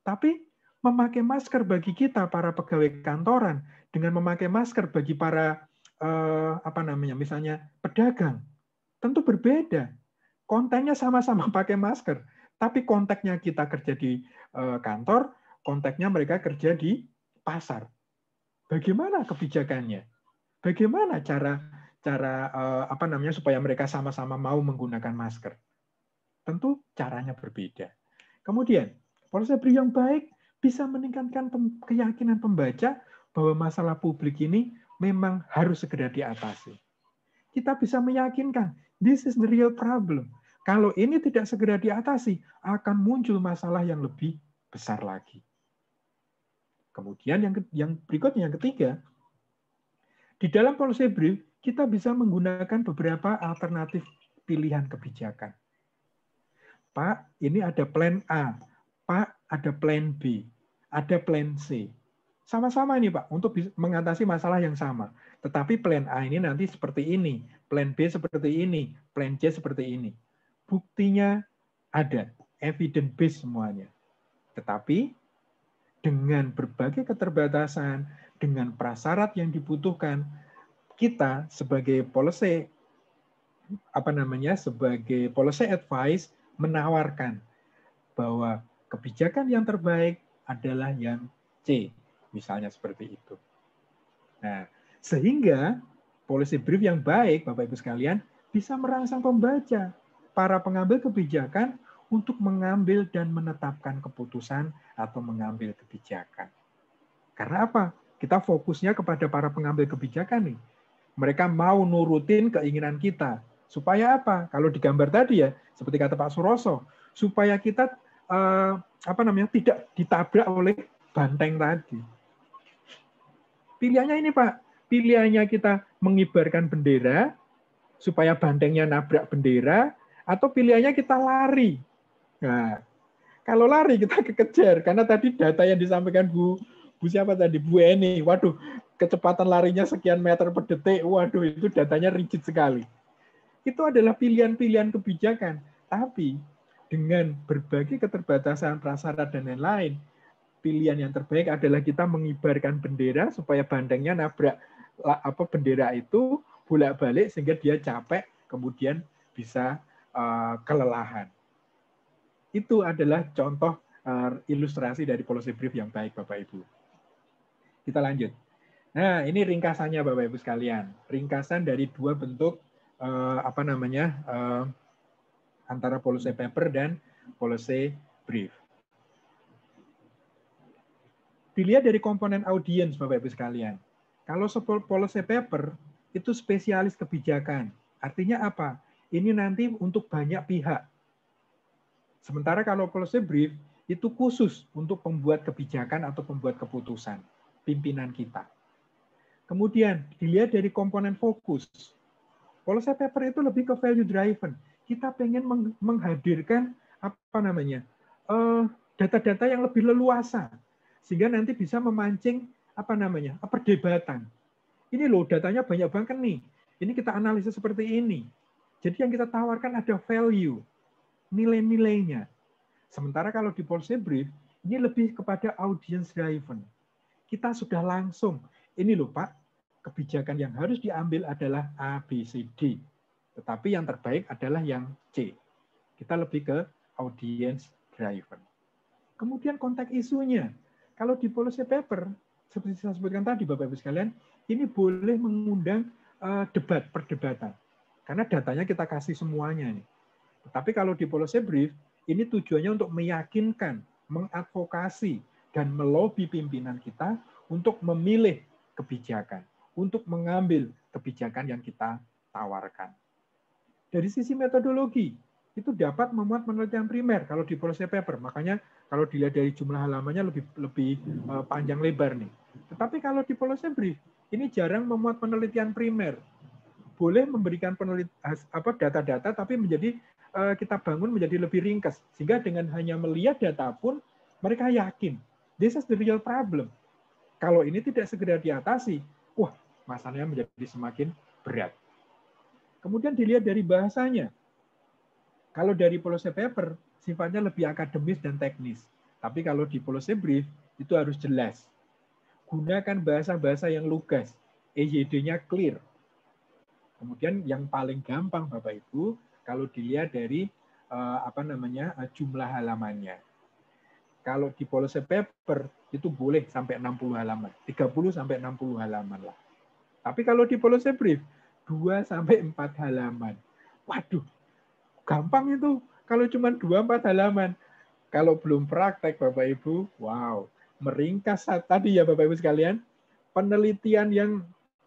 Tapi memakai masker bagi kita para pegawai kantoran dengan memakai masker bagi para misalnya pedagang, tentu berbeda. Kontennya sama-sama pakai masker, tapi konteksnya kita kerja di kantor, konteksnya mereka kerja di pasar. Bagaimana kebijakannya? Bagaimana cara supaya mereka sama-sama mau menggunakan masker? Tentu caranya berbeda. Kemudian, policy brief yang baik bisa meningkatkan keyakinan pembaca bahwa masalah publik ini memang harus segera diatasi. Kita bisa meyakinkan, this is the real problem. Kalau ini tidak segera diatasi, akan muncul masalah yang lebih besar lagi. Kemudian yang berikutnya, yang ketiga, di dalam policy brief, kita bisa menggunakan beberapa alternatif pilihan kebijakan. Pak, ini ada plan A. Pak, ada plan B. Ada plan C. Sama-sama ini, Pak, untuk mengatasi masalah yang sama. Tetapi plan A ini nanti seperti ini, plan B seperti ini, plan C seperti ini. Buktinya ada, evidence based semuanya. Tetapi dengan berbagai keterbatasan, dengan prasyarat yang dibutuhkan, kita sebagai policy sebagai policy advice menawarkan bahwa kebijakan yang terbaik adalah yang C, misalnya seperti itu. Nah, sehingga policy brief yang baik, Bapak Ibu sekalian, bisa merangsang pembaca, para pengambil kebijakan untuk mengambil dan menetapkan keputusan atau mengambil kebijakan. Karena apa? Kita fokusnya kepada para pengambil kebijakan nih. Mereka mau nurutin keinginan kita, Supaya apa? Kalau digambar tadi ya, seperti kata Pak Suroso, supaya kita tidak ditabrak oleh banteng tadi. Pilihannya ini Pak, pilihannya kita mengibarkan bendera supaya bantengnya nabrak bendera, atau pilihannya kita lari. Nah, kalau lari kita kekejar, karena tadi data yang disampaikan Bu siapa tadi? Bu Eni. Waduh, kecepatan larinya sekian meter per detik. Waduh, itu datanya rigid sekali. Itu adalah pilihan-pilihan kebijakan. Tapi dengan berbagai keterbatasan prasyarat dan lain-lain, pilihan yang terbaik adalah kita mengibarkan bendera supaya bantengnya nabrak bendera itu bolak-balik sehingga dia capek, kemudian bisa kelelahan. Itu adalah contoh ilustrasi dari policy brief yang baik, Bapak Ibu. Kita lanjut. Nah, ini ringkasannya Bapak Ibu sekalian. Ringkasan dari dua bentuk antara policy paper dan policy brief. Dilihat dari komponen audiens, Bapak Ibu sekalian. Kalau policy paper itu spesialis kebijakan. Artinya apa? Ini nanti untuk banyak pihak. Sementara kalau policy brief itu khusus untuk pembuat kebijakan atau pembuat keputusan, pimpinan kita. Kemudian dilihat dari komponen fokus. Policy paper itu lebih ke value driven. Kita pengen menghadirkan data-data yang lebih leluasa sehingga nanti bisa memancing perdebatan. Ini loh datanya banyak banget nih. Ini kita analisis seperti ini. Jadi yang kita tawarkan ada value, nilai-nilainya. Sementara kalau di policy brief ini lebih kepada audience driven. Kita sudah langsung ini loh Pak, kebijakan yang harus diambil adalah A, B, C, D. Tetapi yang terbaik adalah yang C. Kita lebih ke audience driven. Kemudian konteks isunya. Kalau di policy paper, seperti saya sebutkan tadi Bapak Ibu sekalian, ini boleh mengundang perdebatan. Karena datanya kita kasih semuanya nih. Tetapi kalau di policy brief, ini tujuannya untuk meyakinkan, mengadvokasi, dan melobi pimpinan kita untuk memilih kebijakan, untuk mengambil kebijakan yang kita tawarkan. Dari sisi metodologi, itu dapat memuat penelitian primer kalau di policy paper. Makanya kalau dilihat dari jumlah halamannya lebih panjang lebar nih. Tetapi kalau di policy brief, ini jarang memuat penelitian primer. Boleh memberikan data-data, tapi kita bangun menjadi lebih ringkas. Sehingga dengan hanya melihat data pun, mereka yakin, this is the real problem. Kalau ini tidak segera diatasi, wah, masalahnya menjadi semakin berat. Kemudian dilihat dari bahasanya. Kalau dari policy paper, sifatnya lebih akademis dan teknis. Tapi kalau di policy brief, itu harus jelas. Gunakan bahasa-bahasa yang lugas, EYD-nya clear. Kemudian yang paling gampang, Bapak Ibu, kalau dilihat dari jumlah halamannya. Kalau di policy paper, itu boleh sampai 60 halaman. 30 sampai 60 halaman lah. Tapi kalau di policy brief, 2 sampai 4 halaman. Waduh, gampang itu kalau cuma 2-4 halaman. Kalau belum praktek Bapak Ibu, wow, meringkas tadi ya Bapak Ibu sekalian, penelitian yang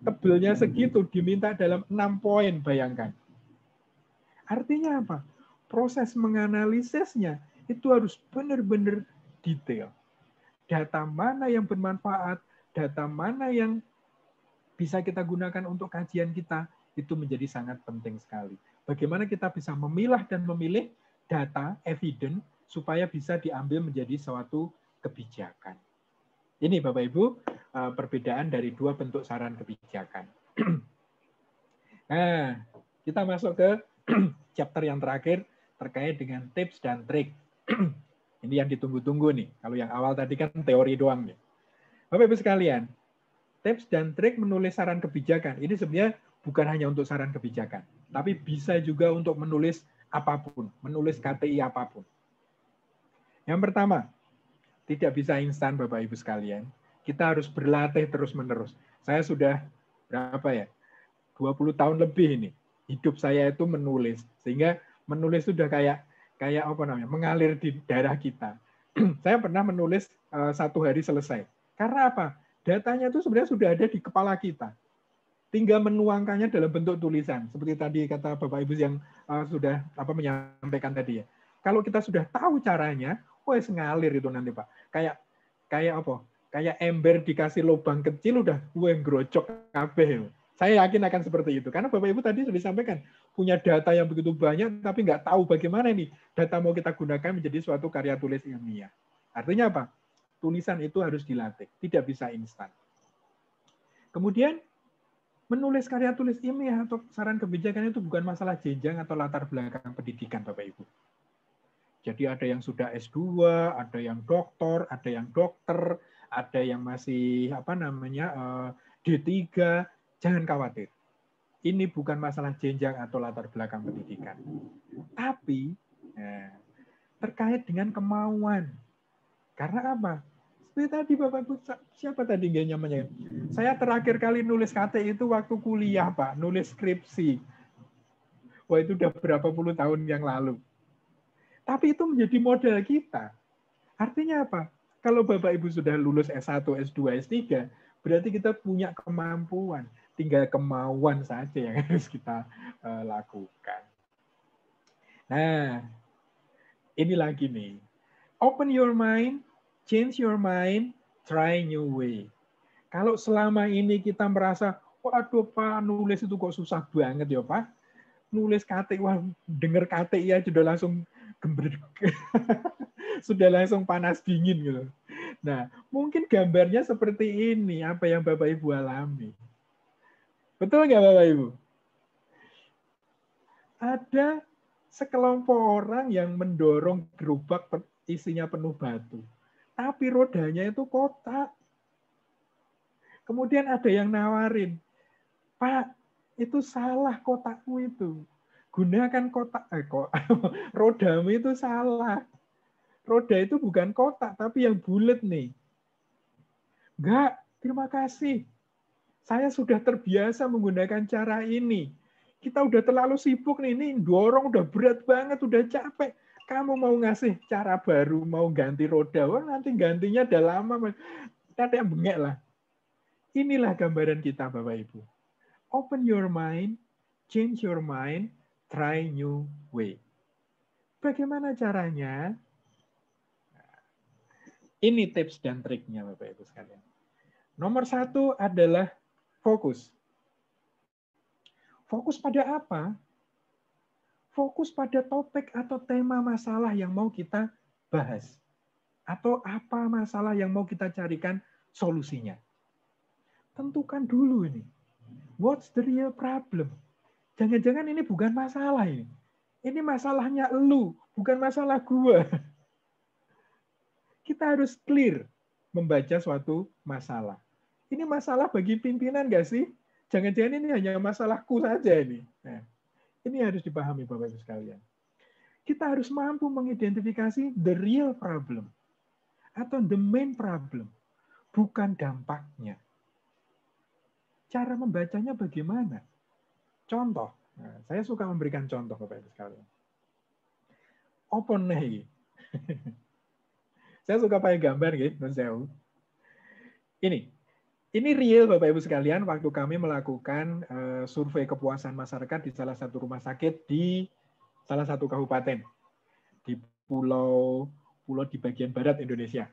tebelnya segitu diminta dalam 6 poin, bayangkan. Artinya apa? Proses menganalisisnya itu harus benar-benar detail. Data mana yang bermanfaat, data mana yang bisa kita gunakan untuk kajian kita, itu menjadi sangat penting sekali. Bagaimana kita bisa memilah dan memilih data, evidence, supaya bisa diambil menjadi suatu kebijakan. Ini Bapak Ibu, perbedaan dari dua bentuk saran kebijakan. Nah, kita masuk ke chapter yang terakhir terkait dengan tips dan trik. Ini yang ditunggu-tunggu nih. Kalau yang awal tadi kan teori doang nih. Bapak Ibu sekalian, tips dan trik menulis saran kebijakan. Ini sebenarnya bukan hanya untuk saran kebijakan, tapi bisa juga untuk menulis apapun, menulis KTI apapun. Yang pertama, tidak bisa instan Bapak Ibu sekalian. Kita harus berlatih terus-menerus. Saya sudah berapa ya? 20 tahun lebih ini. Hidup saya itu menulis. Sehingga menulis sudah kayak mengalir di darah kita. Saya pernah menulis 1 hari selesai. Karena apa? Datanya itu sebenarnya sudah ada di kepala kita. tinggal menuangkannya dalam bentuk tulisan. Seperti tadi kata Bapak Ibu yang sudah menyampaikan tadi ya. Kalau kita sudah tahu caranya, wes ngalir itu nanti Pak. Kayak apa? Kayak ember dikasih lubang kecil udah grocok kabeh. Saya yakin akan seperti itu. Karena Bapak Ibu tadi sudah disampaikan, punya data yang begitu banyak, tapi nggak tahu bagaimana ini data mau kita gunakan menjadi suatu karya tulis ilmiah. Artinya apa? Tulisan itu harus dilatih, tidak bisa instan. Kemudian, menulis karya tulis ilmiah atau saran kebijakan itu bukan masalah jenjang atau latar belakang pendidikan, Bapak Ibu. Jadi ada yang sudah S2, ada yang doktor, ada yang dokter, ada yang masih D3. Jangan khawatir. Ini bukan masalah jenjang atau latar belakang pendidikan. Tapi terkait dengan kemauan. Karena apa? Seperti tadi Bapak Ibu, siapa tadi namanya? Saya terakhir kali nulis KT itu waktu kuliah, Pak. Nulis skripsi. Wah, itu udah berapa puluh tahun yang lalu. Tapi itu menjadi modal kita. Artinya apa? Kalau Bapak Ibu sudah lulus S1, S2, S3, berarti kita punya kemampuan. Tinggal kemauan saja yang harus kita lakukan. Nah, ini lagi nih. Open your mind, change your mind, try new way. Kalau selama ini kita merasa, waduh Pak, nulis itu kok susah banget ya Pak. Nulis KTI, wah denger KTI aja sudah langsung gembret, sudah langsung panas dingin gitu. Nah, mungkin gambarnya seperti ini, apa yang Bapak Ibu alami. Betul nggak Bapak Ibu? Ada sekelompok orang yang mendorong gerobak isinya penuh batu. Tapi rodanya itu kotak. Kemudian ada yang nawarin, Pak, itu salah kotakmu itu. Gunakan kotak, rodamu itu salah. Roda itu bukan kotak, tapi yang bulat nih. Enggak, terima kasih. Saya sudah terbiasa menggunakan cara ini. Kita udah terlalu sibuk nih, ini dorong udah berat banget, udah capek. Kamu mau ngasih cara baru, mau ganti roda, wah nanti gantinya udah lama. Ada yang bengek lah. Inilah gambaran kita, Bapak Ibu. Open your mind, change your mind, try new way. Bagaimana caranya? Ini tips dan triknya, Bapak Ibu sekalian. Nomor 1 adalah fokus. Fokus pada apa? Fokus pada topik atau tema masalah yang mau kita bahas. Atau apa masalah yang mau kita carikan solusinya. Tentukan dulu ini. What's the real problem? Jangan-jangan ini bukan masalah ini. Ini masalahnya elu, bukan masalah gua. Kita harus clear membaca suatu masalah. Ini masalah bagi pimpinan nggak sih? Jangan-jangan ini hanya masalahku saja ini. Nah, ini harus dipahami Bapak Ibu sekalian. Kita harus mampu mengidentifikasi the real problem atau the main problem, bukan dampaknya. Cara membacanya bagaimana? Contoh. Nah, saya suka memberikan contoh Bapak Ibu sekalian. Open nih. Saya suka pakai gambar gitu, Ini real Bapak Ibu sekalian waktu kami melakukan survei kepuasan masyarakat di salah satu rumah sakit di salah satu kabupaten di pulau di bagian barat Indonesia.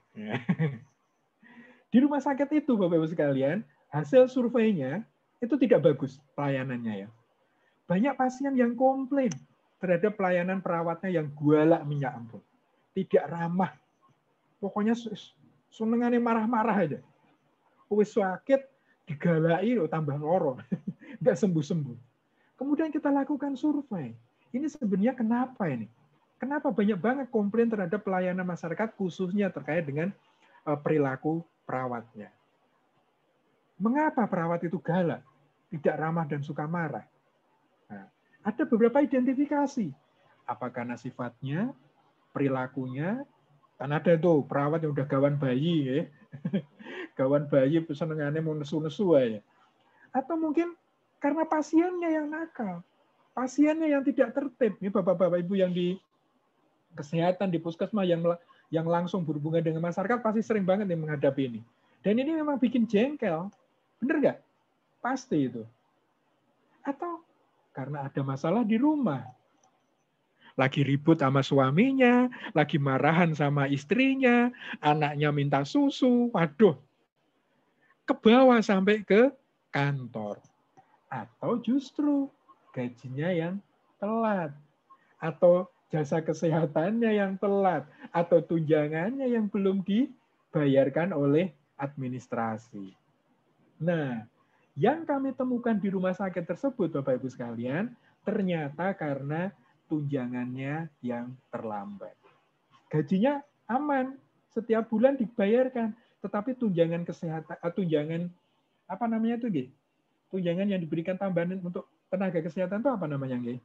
Di rumah sakit itu Bapak Ibu sekalian, hasil surveinya itu tidak bagus pelayanannya ya. Banyak pasien yang komplain terhadap pelayanan perawatnya yang gualak minyak ampun. Tidak ramah. Pokoknya senengannya marah-marah aja. Wis sakit, digalai, tambah loro. Nggak sembuh-sembuh. Kemudian kita lakukan survei. Ini sebenarnya kenapa ini? Kenapa banyak banget komplain terhadap pelayanan masyarakat, khususnya terkait dengan perilaku perawatnya? Mengapa perawat itu galak, tidak ramah dan suka marah? Nah, ada beberapa identifikasi. Apa karena sifatnya, perilakunya, kan ada tuh perawat yang udah gawan bayi, ya. Gawan bayi senengannya mau nesu-nesu aja. Atau mungkin karena pasiennya yang nakal, pasiennya yang tidak tertib. Ini bapak-bapak ibu yang di kesehatan di puskesmas yang langsung berhubungan dengan masyarakat pasti sering banget yang menghadapi ini. Dan ini memang bikin jengkel, bener nggak? Pasti itu. Atau karena ada masalah di rumah. Lagi ribut sama suaminya, lagi marahan sama istrinya, anaknya minta susu, waduh. Ke bawah sampai ke kantor. Atau justru gajinya yang telat. Atau jasa kesehatannya yang telat. Atau tunjangannya yang belum dibayarkan oleh administrasi. Nah, yang kami temukan di rumah sakit tersebut, Bapak Ibu sekalian, ternyata karena tunjangannya yang terlambat. Gajinya aman, setiap bulan dibayarkan, tetapi tunjangan kesehatan, tunjangan apa namanya itu, Nggih? Tunjangan yang diberikan tambahan untuk tenaga kesehatan itu apa namanya, Nggih?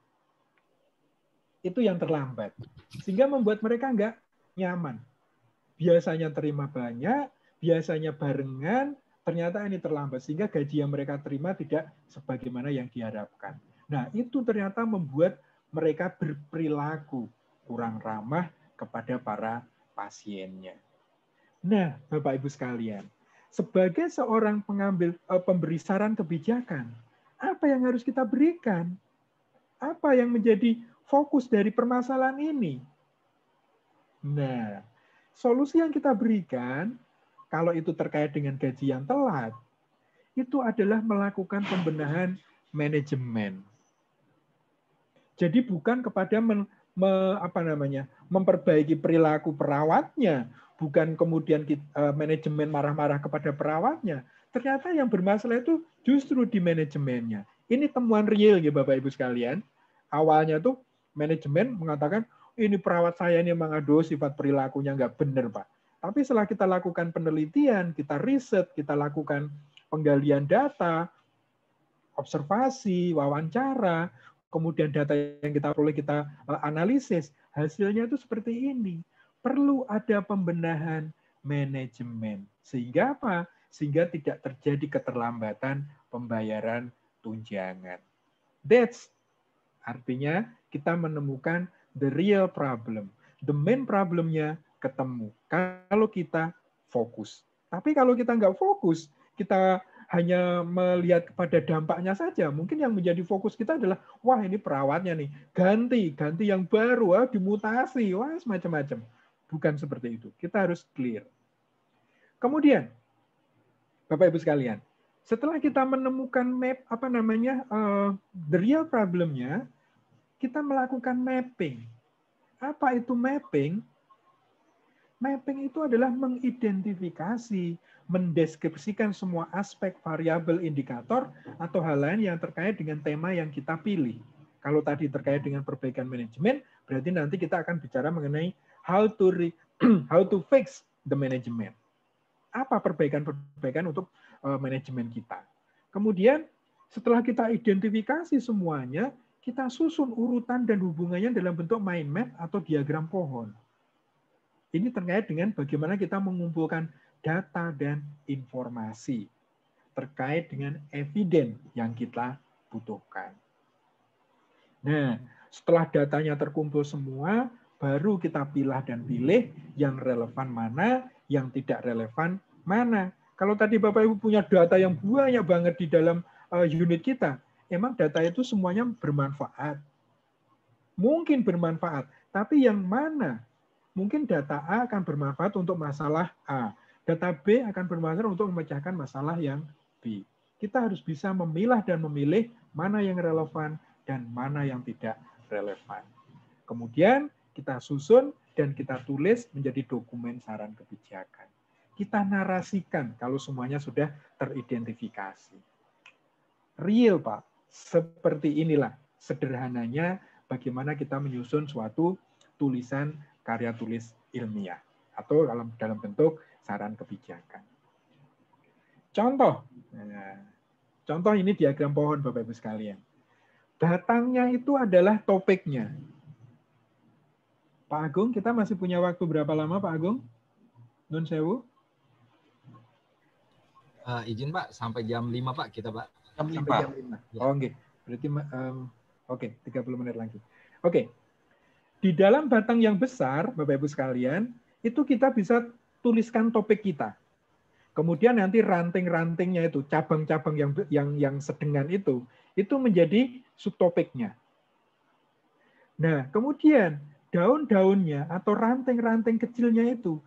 Itu yang terlambat. Sehingga membuat mereka nggak nyaman. Biasanya terima banyak, biasanya barengan, ternyata ini terlambat. Sehingga gaji yang mereka terima tidak sebagaimana yang diharapkan. Nah, itu ternyata membuat mereka berperilaku kurang ramah kepada para pasiennya. Nah, Bapak Ibu sekalian, sebagai seorang pemberi saran kebijakan, apa yang harus kita berikan? Apa yang menjadi fokus dari permasalahan ini? Nah, solusi yang kita berikan, kalau itu terkait dengan gaji yang telat, itu adalah melakukan pembenahan manajemen. Jadi bukan kepada memperbaiki perilaku perawatnya, bukan kemudian manajemen marah-marah kepada perawatnya. Ternyata yang bermasalah itu justru di manajemennya. Ini temuan real ya Bapak Ibu sekalian. Awalnya tuh manajemen mengatakan, ini perawat saya ini memang aduh sifat perilakunya nggak benar Pak. Tapi setelah kita lakukan penelitian, kita riset, kita lakukan penggalian data, observasi, wawancara, kemudian data yang kita peroleh kita analisis, hasilnya itu seperti ini. Perlu ada pembenahan manajemen. Sehingga apa? Sehingga tidak terjadi keterlambatan pembayaran tunjangan. That's artinya kita menemukan the real problem. The main problemnya ketemu. Kalau kita fokus. Tapi kalau kita nggak fokus, kita hanya melihat kepada dampaknya saja. Mungkin yang menjadi fokus kita adalah, wah ini perawatnya nih, ganti yang baru, wah dimutasi, wah semacam-macam. Bukan seperti itu. Kita harus clear. Kemudian, Bapak Ibu sekalian, setelah kita menemukan map the real problemnya, kita melakukan mapping. Apa itu mapping? Mapping itu adalah mengidentifikasi, mendeskripsikan semua aspek variabel indikator atau hal lain yang terkait dengan tema yang kita pilih. Kalau tadi terkait dengan perbaikan manajemen, berarti nanti kita akan bicara mengenai how to fix the management. Apa perbaikan-perbaikan untuk manajemen kita. Kemudian setelah kita identifikasi semuanya, kita susun urutan dan hubungannya dalam bentuk mind map atau diagram pohon. Ini terkait dengan bagaimana kita mengumpulkan data dan informasi terkait dengan eviden yang kita butuhkan. Nah, setelah datanya terkumpul semua, baru kita pilih dan pilih yang relevan mana, yang tidak relevan mana. Kalau tadi Bapak Ibu punya data yang banyak banget di dalam unit kita, emang data itu semuanya bermanfaat. Mungkin bermanfaat, tapi yang mana? Mungkin data A akan bermanfaat untuk masalah A. Data B akan bermanfaat untuk memecahkan masalah yang B. Kita harus bisa memilah dan memilih mana yang relevan dan mana yang tidak relevan. Kemudian kita susun dan kita tulis menjadi dokumen saran kebijakan. Kita narasikan kalau semuanya sudah teridentifikasi. Real, Pak. Seperti inilah sederhananya bagaimana kita menyusun suatu tulisan karya tulis ilmiah atau dalam bentuk saran kebijakan. Contoh ini diagram pohon Bapak Ibu sekalian. Batangnya itu adalah topiknya. Pak Agung, kita masih punya waktu berapa lama Pak Agung? Nun sewu? Izin Pak, sampai jam 5 Pak kita Pak. Sampai jam 5. Oh, oke. Berarti oke, 30 menit lagi. Oke. Di dalam batang yang besar, Bapak Ibu sekalian, itu kita bisa tuliskan topik kita. Kemudian nanti ranting-rantingnya itu, cabang-cabang yang sedengan itu Itu menjadi subtopiknya. Nah, kemudian daun-daunnya atau ranting-ranting kecilnya itu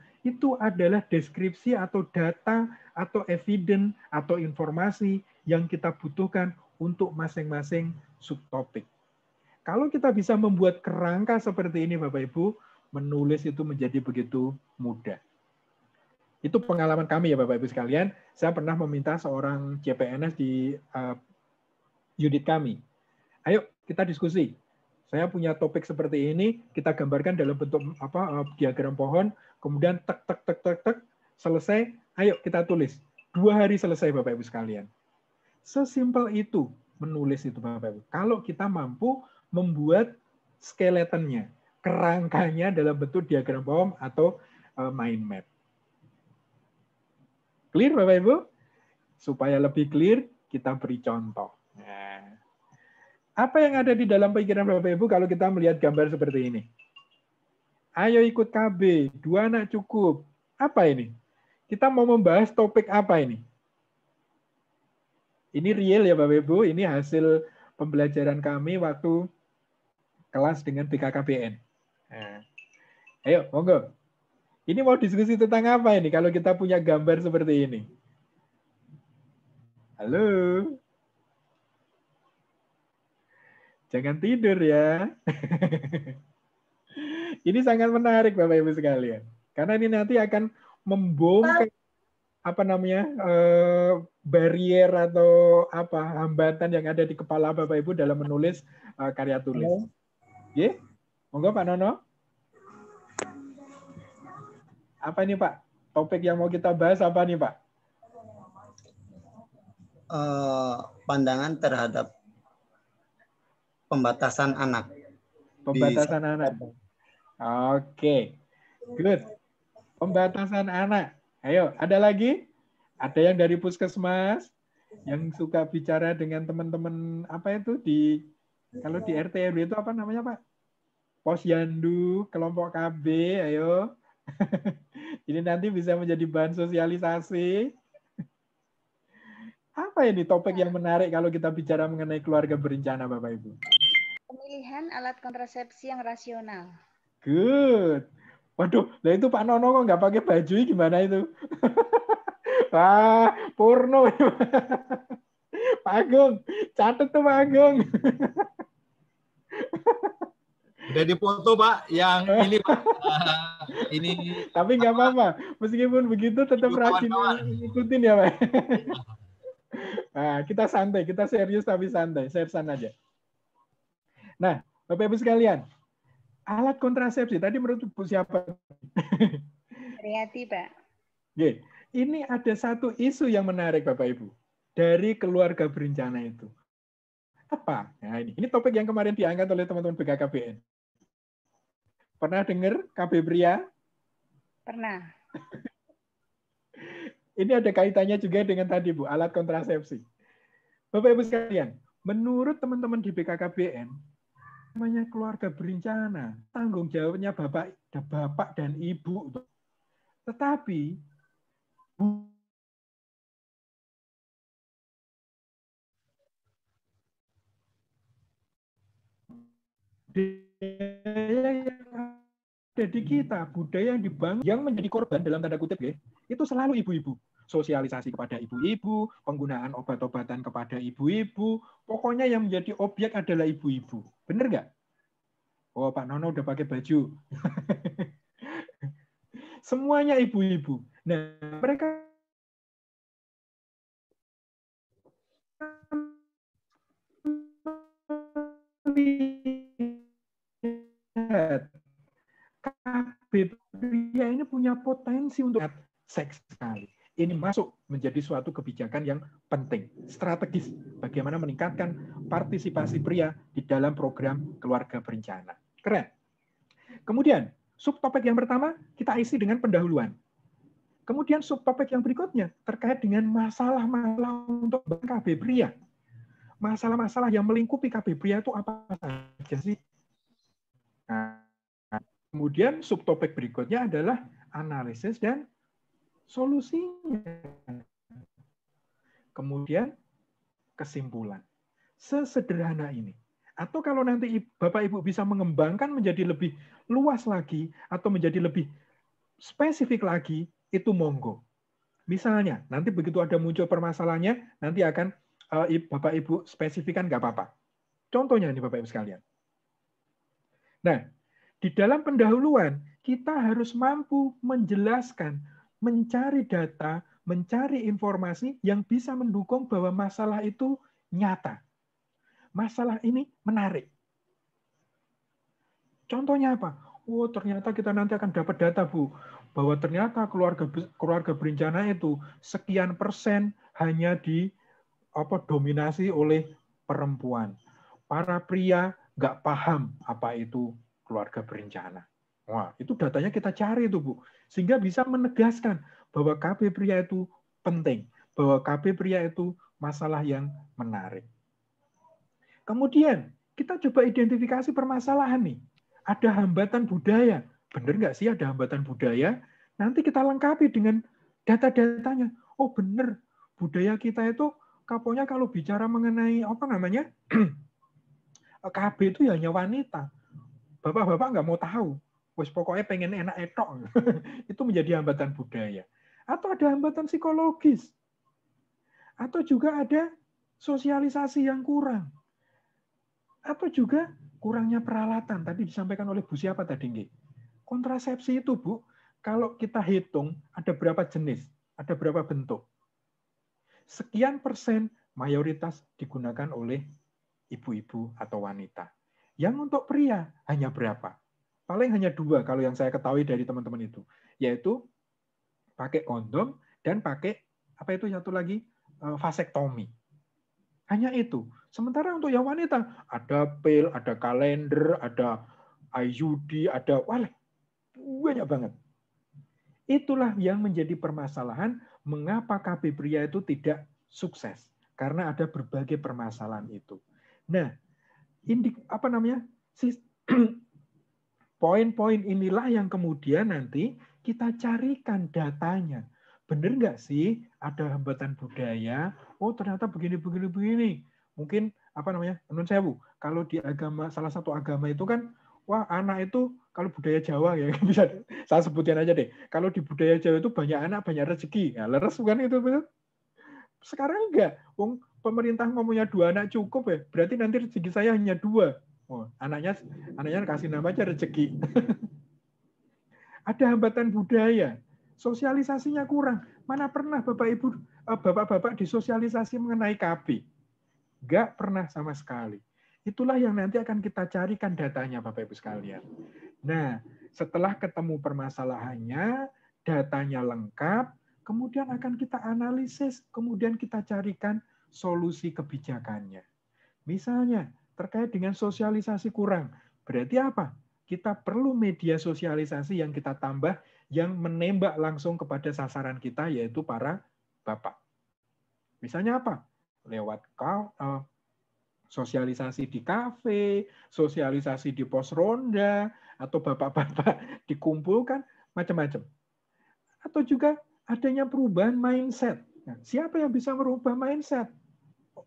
adalah deskripsi atau data atau evidence atau informasi yang kita butuhkan untuk masing-masing subtopik. Kalau kita bisa membuat kerangka seperti ini, Bapak Ibu, menulis itu menjadi begitu mudah. Itu pengalaman kami ya Bapak Ibu sekalian. Saya pernah meminta seorang CPNS di unit kami. Ayo kita diskusi. Saya punya topik seperti ini, kita gambarkan dalam bentuk diagram pohon, kemudian tek, selesai, ayo kita tulis. 2 hari selesai Bapak Ibu sekalian. Sesimpel itu menulis itu Bapak Ibu. Kalau kita mampu membuat skeletonnya, kerangkanya dalam bentuk diagram pohon atau mind map. Clear Bapak Ibu? Supaya lebih clear, kita beri contoh. Nah, apa yang ada di dalam pikiran Bapak Ibu kalau kita melihat gambar seperti ini? Ayo ikut KB, 2 anak cukup. Apa ini? Kita mau membahas topik apa ini? Ini real ya Bapak Ibu, ini hasil pembelajaran kami waktu kelas dengan BKKBN. Nah, ayo, monggo. Ini mau diskusi tentang apa ini kalau kita punya gambar seperti ini? Halo? Jangan tidur ya. Ini sangat menarik Bapak Ibu sekalian. Karena ini nanti akan membongkar barrier atau hambatan yang ada di kepala Bapak Ibu dalam menulis karya tulis. Oke? Monggo Pak Nono. Apa ini Pak? Topik yang mau kita bahas apa nih Pak? Pandangan terhadap pembatasan anak. Pembatasan anak. Oke. Good. Pembatasan anak. Ayo, ada lagi? Ada yang dari puskesmas yang suka bicara dengan teman-teman kalau di RT RW itu apa namanya Pak? Posyandu, kelompok KB, ayo. Ini nanti bisa menjadi bahan sosialisasi. Apa ini topik yang menarik kalau kita bicara mengenai keluarga berencana, Bapak Ibu? Pemilihan alat kontrasepsi yang rasional. Good. Waduh, lah itu Pak Nono kok nggak pakai baju gimana itu? Wah, porno. Pak Agung, catat tuh Pak Agung. Udah difoto Pak, yang ini Pak. Ini. Tapi nggak apa-apa, meskipun begitu tetap rajin ngikutin ya Pak. Nah, kita santai, kita serius tapi santai, seriusan aja. Nah, Bapak Ibu sekalian, alat kontrasepsi tadi menurut Bu siapa? Riyati, Pak. Oke, ini ada satu isu yang menarik Bapak Ibu dari keluarga berencana itu. Apa? Nah, ini topik yang kemarin diangkat oleh teman-teman BKKBN. Pernah dengar KB pria? Pernah. Ini ada kaitannya juga dengan tadi Bu, alat kontrasepsi. Bapak Ibu sekalian, menurut teman-teman di BKKBN, namanya keluarga berencana, tanggung jawabnya bapak dan ibu. Tetapi budaya yang ada di kita, budaya yang dibangun, yang menjadi korban dalam tanda kutip ya, itu selalu ibu-ibu. Sosialisasi kepada ibu-ibu, penggunaan obat-obatan kepada ibu-ibu, pokoknya yang menjadi objek adalah ibu-ibu. Benar nggak? Oh, Pak Nono udah pakai baju. Semuanya ibu-ibu. Nah, mereka lihat KB pria ini punya potensi untuk seks sekali. Ini masuk menjadi suatu kebijakan yang penting, strategis, bagaimana meningkatkan partisipasi pria di dalam program keluarga berencana. Keren. Kemudian, subtopik yang pertama kita isi dengan pendahuluan. Kemudian subtopik yang berikutnya terkait dengan masalah-masalah untuk KB pria. Masalah-masalah yang melingkupi KB pria itu apa saja sih? Nah, kemudian subtopik berikutnya adalah analisis dan solusinya. Kemudian kesimpulan. sesederhana ini. Atau kalau nanti Bapak Ibu bisa mengembangkan menjadi lebih luas lagi atau menjadi lebih spesifik lagi, itu monggo. Misalnya, nanti begitu ada muncul permasalahannya, nanti akan Bapak Ibu spesifikan, nggak apa-apa. Contohnya nih Bapak Ibu sekalian. Nah, di dalam pendahuluan, kita harus mampu menjelaskan, mencari data, mencari informasi yang bisa mendukung bahwa masalah itu nyata. Masalah ini menarik. Contohnya apa? Oh, ternyata kita nanti akan dapat data, Bu, bahwa ternyata keluarga berencana itu sekian persen hanya dominasi oleh perempuan. Para pria nggak paham apa itu keluarga berencana. Wah, itu datanya kita cari itu, Bu. Sehingga bisa menegaskan bahwa KB pria itu penting, bahwa KB pria itu masalah yang menarik. Kemudian, kita coba identifikasi permasalahan nih. Ada hambatan budaya. Benar nggak sih ada hambatan budaya? Nanti kita lengkapi dengan data-datanya. Oh benar, budaya kita itu kaponya kalau bicara mengenai KB itu hanya wanita. Bapak-bapak nggak mau tahu. Wes pokoknya pengen enak etok. Itu menjadi hambatan budaya. Atau ada hambatan psikologis. Atau juga ada sosialisasi yang kurang. Atau juga kurangnya peralatan. Tadi disampaikan oleh Bu siapa tadi, nggih? Kontrasepsi itu, Bu, kalau kita hitung ada berapa jenis, ada berapa bentuk. Sekian persen mayoritas digunakan oleh ibu-ibu atau wanita. Yang untuk pria hanya berapa? Paling hanya 2 kalau yang saya ketahui dari teman-teman itu, yaitu pakai kondom dan pakai apa itu satu lagi, vasektomi. Hanya itu. Sementara untuk yang wanita, ada pil, ada kalender, ada IUD, ada banyak banget. Itulah yang menjadi permasalahan mengapa KB pria itu tidak sukses. Karena ada berbagai permasalahan itu. Nah, poin-poin inilah yang kemudian nanti kita carikan datanya. Benar nggak sih ada hambatan budaya? Oh ternyata begini. Mungkin menurut saya, Bu, kalau di agama, salah satu agama itu kan, wah anak itu kalau budaya Jawa ya bisa saya sebutin aja deh. Kalau di budaya Jawa itu banyak anak banyak rezeki. Nah, leres bukan itu, betul? Sekarang enggak. Wong pemerintah ngomongnya 2 anak cukup ya. Berarti nanti rezeki saya hanya 2. Oh, anaknya kasih nama aja rezeki. Ada hambatan budaya. Sosialisasinya kurang. Mana pernah Bapak-Bapak disosialisasi mengenai KB? Enggak pernah sama sekali. Itulah yang nanti akan kita carikan datanya, Bapak-Ibu sekalian. Nah, setelah ketemu permasalahannya, datanya lengkap, kemudian akan kita analisis, kemudian kita carikan solusi kebijakannya. Misalnya, terkait dengan sosialisasi kurang. Berarti apa? Kita perlu media sosialisasi yang kita tambah, yang menembak langsung kepada sasaran kita, yaitu para bapak. Misalnya apa? Lewat sosialisasi di kafe, sosialisasi di pos ronda, atau bapak-bapak dikumpulkan, macam-macam. Atau juga adanya perubahan mindset. Nah, siapa yang bisa merubah mindset?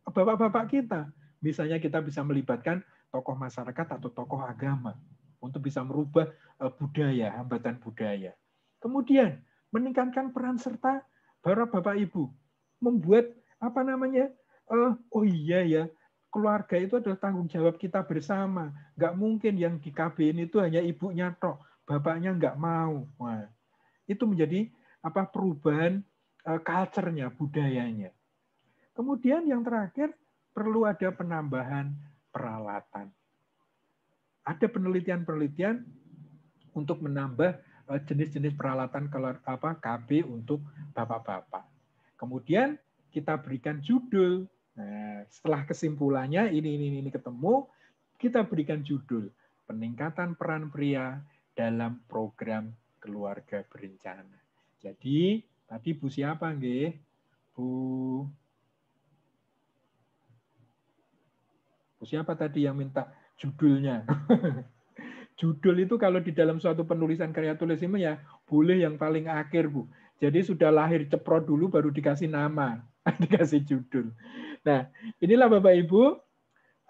Bapak-bapak kita. Misalnya kita bisa melibatkan tokoh masyarakat atau tokoh agama untuk bisa merubah budaya, hambatan budaya. Kemudian meningkatkan peran serta para bapak ibu, membuat keluarga itu adalah tanggung jawab kita bersama. Nggak mungkin yang di KB ini itu hanya ibunya tok, bapaknya nggak mau. Wah, itu menjadi perubahan culture-nya, budayanya. Kemudian yang terakhir, perlu ada penambahan peralatan. Ada penelitian-penelitian untuk menambah jenis-jenis peralatan KB untuk bapak-bapak. Kemudian kita berikan judul. Nah, setelah kesimpulannya ini ketemu, kita berikan judul peningkatan peran pria dalam program keluarga berencana. Jadi tadi Bu siapa nggih? Bu siapa tadi yang minta judulnya? Judul itu kalau di dalam suatu penulisan karya tulis ini ya boleh yang paling akhir, Bu. Jadi sudah lahir ceprot dulu baru dikasih nama, dikasih judul. Nah, inilah Bapak Ibu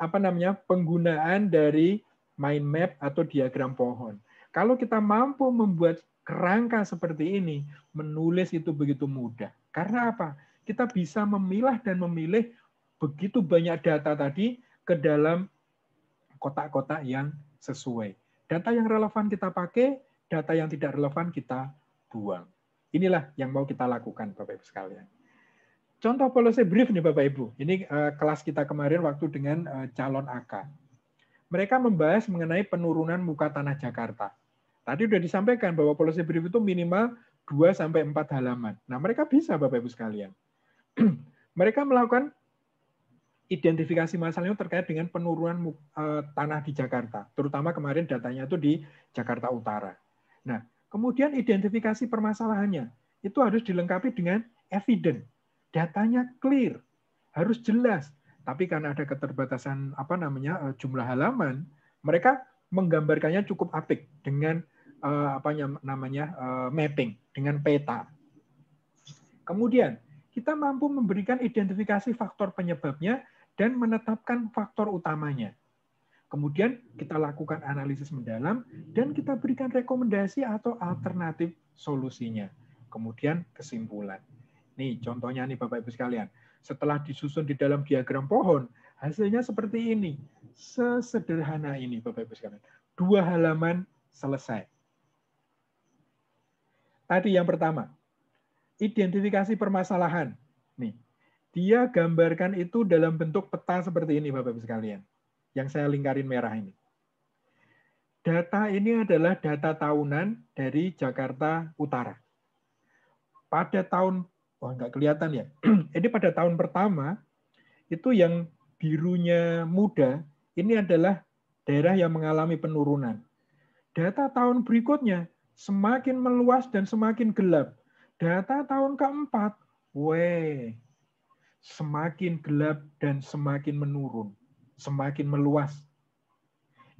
penggunaan dari mind map atau diagram pohon. Kalau kita mampu membuat kerangka seperti ini, menulis itu begitu mudah. Karena apa? Kita bisa memilah dan memilih begitu banyak data tadi ke dalam kotak-kotak yang sesuai. Data yang relevan kita pakai, data yang tidak relevan kita buang. Inilah yang mau kita lakukan, Bapak Ibu sekalian. Contoh policy brief nih Bapak Ibu. Ini kelas kita kemarin waktu dengan calon AK. Mereka membahas mengenai penurunan muka tanah Jakarta. Tadi sudah disampaikan bahwa policy brief itu minimal 2-4 halaman. Nah, mereka bisa Bapak Ibu sekalian. Mereka melakukan identifikasi masalahnya terkait dengan penurunan tanah di Jakarta. Terutama kemarin datanya itu di Jakarta Utara. Nah, kemudian identifikasi permasalahannya. Itu harus dilengkapi dengan evidence. Datanya clear, harus jelas. Tapi karena ada keterbatasan jumlah halaman, mereka menggambarkannya cukup apik dengan mapping, dengan peta. Kemudian kita mampu memberikan identifikasi faktor penyebabnya dan menetapkan faktor utamanya. Kemudian kita lakukan analisis mendalam dan kita berikan rekomendasi atau alternatif solusinya. Kemudian kesimpulan. Nih contohnya nih Bapak Ibu sekalian. Setelah disusun di dalam diagram pohon, hasilnya seperti ini. Sesederhana ini Bapak Ibu sekalian. 2 halaman selesai. Tadi yang pertama, identifikasi permasalahan. Nih, dia gambarkan itu dalam bentuk peta seperti ini Bapak Ibu sekalian. Yang saya lingkarin merah ini. Data ini adalah data tahunan dari Jakarta Utara. Pada tahun, nggak kelihatan ya. Ini pada tahun pertama, itu yang birunya muda, ini adalah daerah yang mengalami penurunan. Data tahun berikutnya semakin meluas dan semakin gelap. Data tahun keempat, semakin gelap dan semakin menurun, semakin meluas.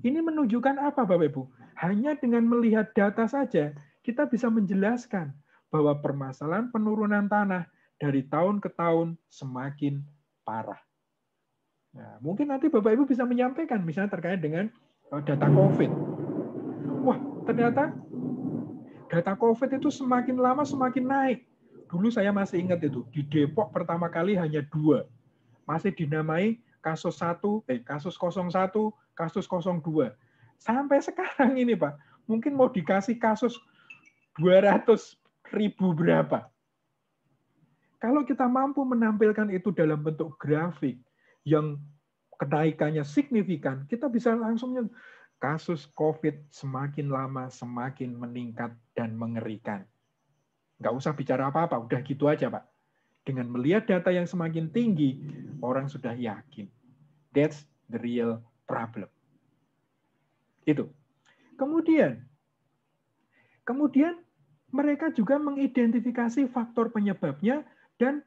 Ini menunjukkan apa Bapak Ibu? Hanya dengan melihat data saja, kita bisa menjelaskan bahwa permasalahan penurunan tanah dari tahun ke tahun semakin parah. Nah, mungkin nanti Bapak Ibu bisa menyampaikan, misalnya terkait dengan data COVID. Wah, ternyata data COVID itu semakin lama semakin naik. Dulu saya masih ingat itu, di Depok pertama kali hanya 2. Masih dinamai kasus 01, kasus 02. Sampai sekarang ini Pak, mungkin mau dikasih kasus 200.000 berapa. Kalau kita mampu menampilkan itu dalam bentuk grafik yang kenaikannya signifikan, kita bisa langsung kasus COVID semakin lama semakin meningkat dan mengerikan. Nggak usah bicara apa-apa, udah gitu aja Pak. Dengan melihat data yang semakin tinggi, orang sudah yakin. That's the real problem. Itu. Kemudian mereka juga mengidentifikasi faktor penyebabnya dan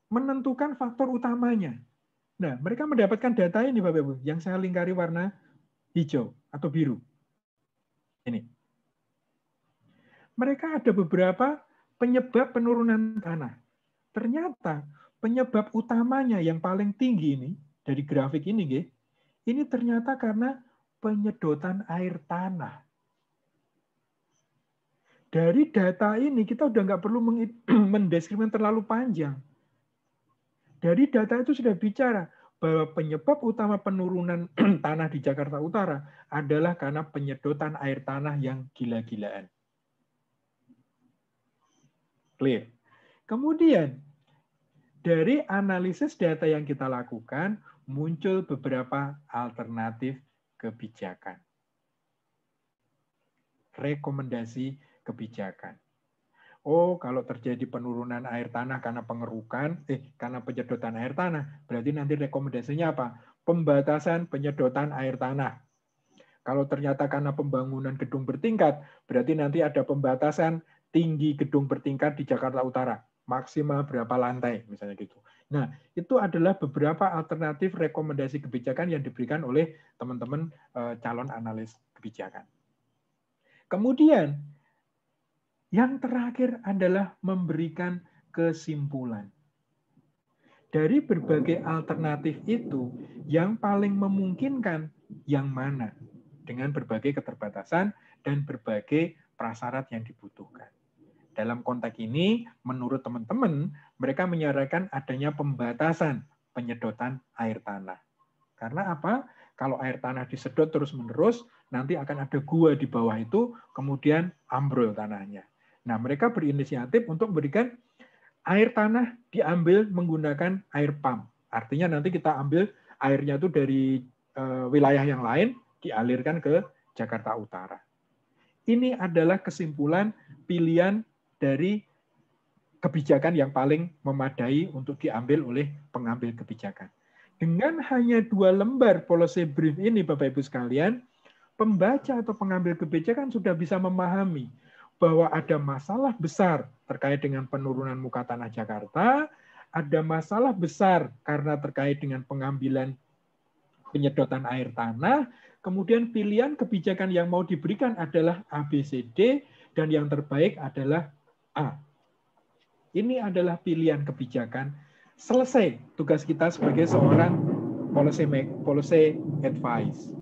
menentukan faktor utamanya. Nah, mereka mendapatkan data ini Bapak Ibu, yang saya lingkari warna hijau atau biru. Ini. Mereka ada beberapa penyebab penurunan tanah. Ternyata penyebab utamanya yang paling tinggi ini, dari grafik ini, ini ternyata karena penyedotan air tanah. Dari data ini kita udah nggak perlu mendeskripsikan terlalu panjang. Dari data itu sudah bicara bahwa penyebab utama penurunan tanah di Jakarta Utara adalah karena penyedotan air tanah yang gila-gilaan. Clear. Kemudian dari analisis data yang kita lakukan muncul beberapa alternatif kebijakan. Rekomendasi kebijakan. Oh, kalau terjadi penurunan air tanah karena karena penyedotan air tanah, berarti nanti rekomendasinya apa? Pembatasan penyedotan air tanah. Kalau ternyata karena pembangunan gedung bertingkat, berarti nanti ada pembatasan tinggi gedung bertingkat di Jakarta Utara. Maksimal berapa lantai, misalnya gitu. Nah, itu adalah beberapa alternatif rekomendasi kebijakan yang diberikan oleh teman-teman calon analis kebijakan. Kemudian, yang terakhir adalah memberikan kesimpulan. Dari berbagai alternatif itu, yang paling memungkinkan yang mana? Dengan berbagai keterbatasan dan berbagai prasyarat yang dibutuhkan. Dalam konteks ini, menurut teman-teman, mereka menyarankan adanya pembatasan penyedotan air tanah. Karena apa? Kalau air tanah disedot terus-menerus, nanti akan ada gua di bawah itu, kemudian ambrol tanahnya. Nah, mereka berinisiatif untuk memberikan air tanah diambil menggunakan air pump. Artinya nanti kita ambil airnya itu dari wilayah yang lain, dialirkan ke Jakarta Utara. Ini adalah kesimpulan pilihan dari kebijakan yang paling memadai untuk diambil oleh pengambil kebijakan. Dengan hanya 2 lembar policy brief ini, Bapak Ibu sekalian, pembaca atau pengambil kebijakan sudah bisa memahami bahwa ada masalah besar terkait dengan penurunan muka tanah Jakarta, ada masalah besar karena terkait dengan pengambilan penyedotan air tanah, kemudian pilihan kebijakan yang mau diberikan adalah A, B, C, D, dan yang terbaik adalah A. Ini adalah pilihan kebijakan. Selesai tugas kita sebagai seorang policy advice.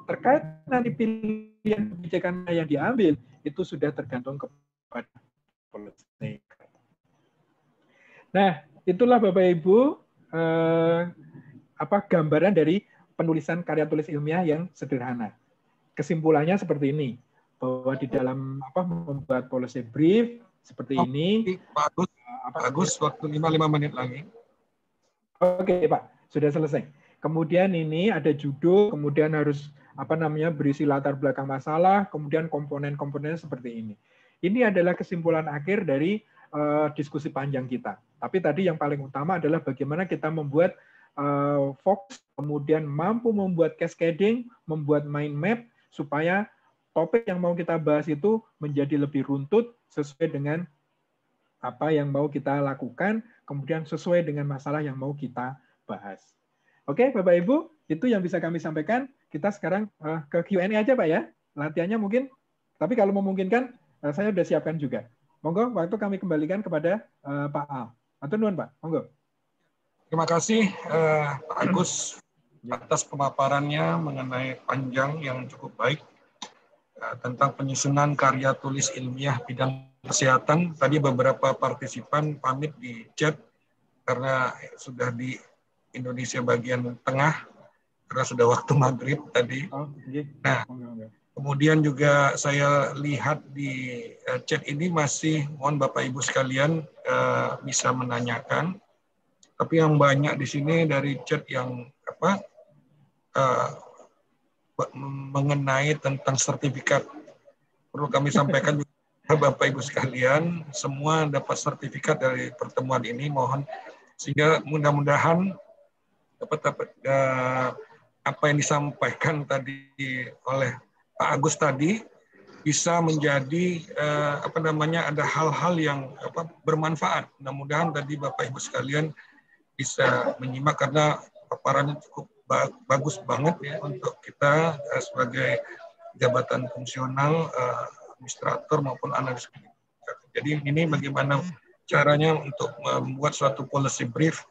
Terkait nanti pilihan kebijakan yang diambil, itu sudah tergantung kepada policy. Nah, itulah Bapak Ibu gambaran dari penulisan karya tulis ilmiah yang sederhana. Kesimpulannya seperti ini, bahwa di dalam membuat policy brief seperti ini. Pak Agus, waktu 5 menit lagi. Oke, Pak, sudah selesai. Kemudian ini ada judul, kemudian harus berisi latar belakang masalah, kemudian komponen-komponen seperti ini. Ini adalah kesimpulan akhir dari diskusi panjang kita. Tapi tadi yang paling utama adalah bagaimana kita membuat fokus, kemudian mampu membuat cascading, membuat mind map, supaya topik yang mau kita bahas itu menjadi lebih runtut sesuai dengan apa yang mau kita lakukan, kemudian sesuai dengan masalah yang mau kita bahas. Oke, Bapak Ibu, itu yang bisa kami sampaikan. Kita sekarang ke Q&A aja, Pak ya. Latihannya mungkin, tapi kalau memungkinkan, saya sudah siapkan juga. Monggo, waktu kami kembalikan kepada Pak Al. Atur nuwun, Pak. Monggo. Terima kasih, Pak Agus, atas pemaparannya mengenai panjang yang cukup baik tentang penyusunan karya tulis ilmiah bidang kesehatan. Tadi beberapa partisipan pamit di chat karena sudah di Indonesia bagian tengah, karena sudah waktu maghrib tadi. Nah, kemudian juga saya lihat di chat ini masih, mohon Bapak Ibu sekalian bisa menanyakan. Tapi yang banyak di sini dari chat yang mengenai tentang sertifikat. Perlu kami sampaikan juga Bapak Ibu sekalian, semua dapat sertifikat dari pertemuan ini. Mohon sehingga mudah-mudahan apa yang disampaikan tadi oleh Pak Agus tadi bisa menjadi ada hal-hal yang bermanfaat. Mudah-mudahan tadi Bapak Ibu sekalian bisa menyimak karena paparannya cukup bagus banget ya untuk kita sebagai jabatan fungsional, administrator maupun analis. Jadi ini bagaimana caranya untuk membuat suatu policy brief,